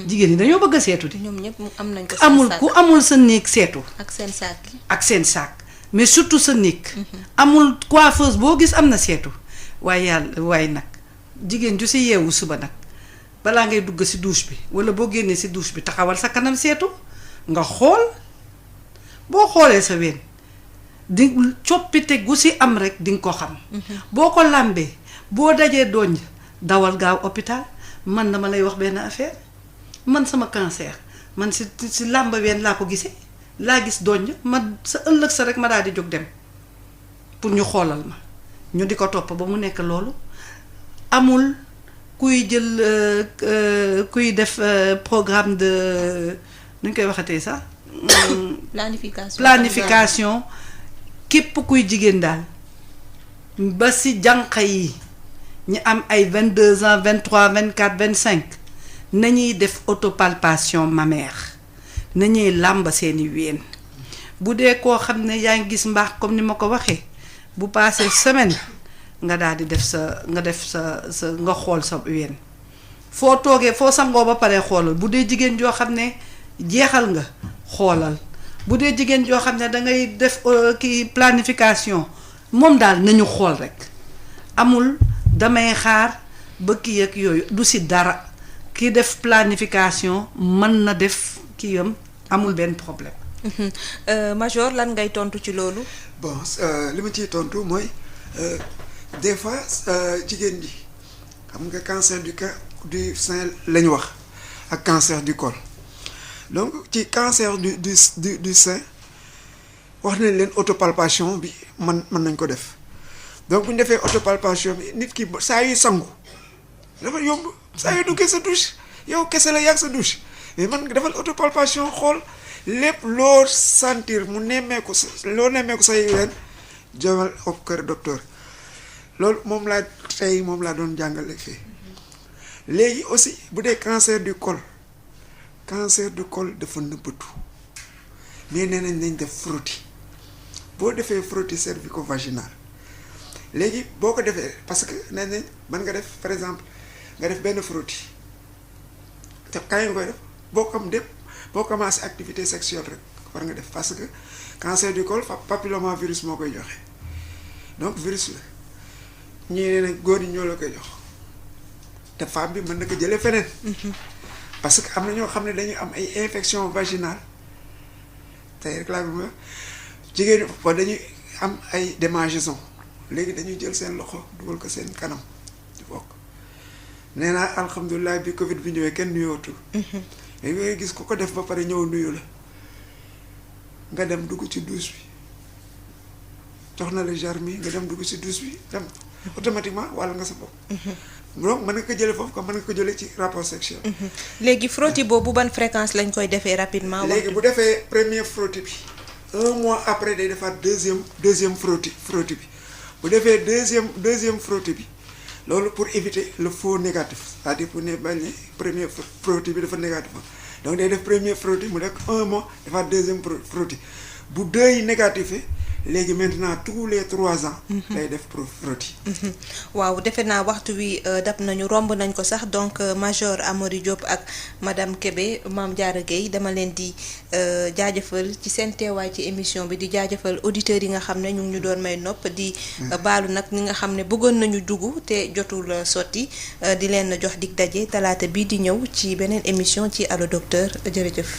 jigéen ñi dañoo bëgg a seetu di. ñoom ñëpp am nañ ko ku amul sa néeg seetu. ak seen saak yi. ak seen saak mais surtout sa néeg. amul coiffeuse boo gis am na seetu waaye nag jigéen ju si yeewu suba nag balaa ngay dugg si douche bi wala boo génnee si douche bi taxawal sa kanam seetu nga xool boo xoolee sa ween di coppite gu si am rek di nga ko xam. boo ko làmbee boo dajee doñ dawal gaaw hôpital man dama lay wax benn affaire. man sama cancer man si làmba ween laa ko gisee laa gis doñ ma sa ëllëg sa rek ma daal di jóg dem pour ñu xoolal ma ñu di ko topp ba mu nekk loolu amul kuy jël kuy def programme de nu ñu koy waxatee sax. planification képp kuy jigéen daal ba si jànq yi ñu am ay 22 ans 23 24 25. nañuy def autopalpation mammaire nañuy làmb seeni ween bu dee koo xam ne yaa ngi gis mbaax comme ni ma ko waxee bu paasee semaine nga daal di def sa nga xool sa ween foo toogee foo sangoo ba pare xoolal bu dee jigéen joo xam ne jeexal nga xoolal bu dee jigéen joo xam ne dangay def kii planification moom daal nañu xool rek amul damay xaar ba kii ak yooyu du si dara. ki def planification mën na def kii yam amul benn problème. Major lan ngay tontu ci loolu. bon li ma ciy tontu mooy des fois jigéen ji xam nga cancer du sein la ñu wax ak cancer du col donc ci cancer du sein wax nañ leen autopalpation bi mën nañ ko def donc bu ñu defee autopalpation bi nit ki saa yuy sangu dafa yomb. saa yoo duggee sa douche yow kese la yàgg sa douche mais man nga defal autopalpation xool lépp loo sentir mu nemmeeku say ween jomal au kër docteur loolu moom laa tey moom laa doon jàngale fii léegi aussi bu dee cancer du col dafa nëbbatu mais nee nañ def frottis boo defee frottis cervico-vaginal léegi boo ko defee parce que nee nañ mën nga def par exemple nga def benn frottis te kaay nga koy def boo commencé activité sexuelle rek war nga def parce que cancer du col papillomavirus moo koy joxe donc virus la ñii nee nañ góor ñi ñoo la koy jox te femme bi mën na ko jëlee feneen. parce que am na ñoo xam ne dañuy am ay infection vaginale tey rek laa bi jigéen ñi dañuy am ay démangeaison léegi dañuy jël seen loxo dugal ko seen kanam di bokk nee naa alhamdulilah bi Covid bi ñëwee kenn nuyootul. léegi ngay gis ku ko def ba pare ñëw nuyu la nga dem dugg ci douche bi jox na la germe nga dem dugg ci douche bi dem automatiquement walla nga sa bopp. donc mën nga ko jëlee foofu ko mën nga ko jëlee ci rapport sexuel. léegi frottis boobu ban fréquence lañ koy defee rapidement. léegi bu defee premier frottis bi 1 mois après day defaat deuxième frottis bi bu defee deuxième frottis bi loolu pour éviter le faux négatif c'est-à-dire pour ne bañ premier frottis bi dafa négatif donc day def premier frottis mu nekk 1 mois defaat deuxième frottis bu 2 yi négatif léegi maintenant tous les 3 ans. day def frottis. waaw defe naa waxtu wi dab nañu romb nañ ko sax donc major Amary Diop ak madame Kébé Mame Diarra Gueye dama leen di jaajëfal ci seen teewaay ci émission bi di jaajëfal auditeurs yi nga xam ne ñu ngi ñu doon may nopp di baalu nag ñi nga xam ne bëggoon nañu dugg te jotul sotti di leen jox dig daje talaata bii di ñëw ci beneen émission ci Allo Docteur jërëjëf.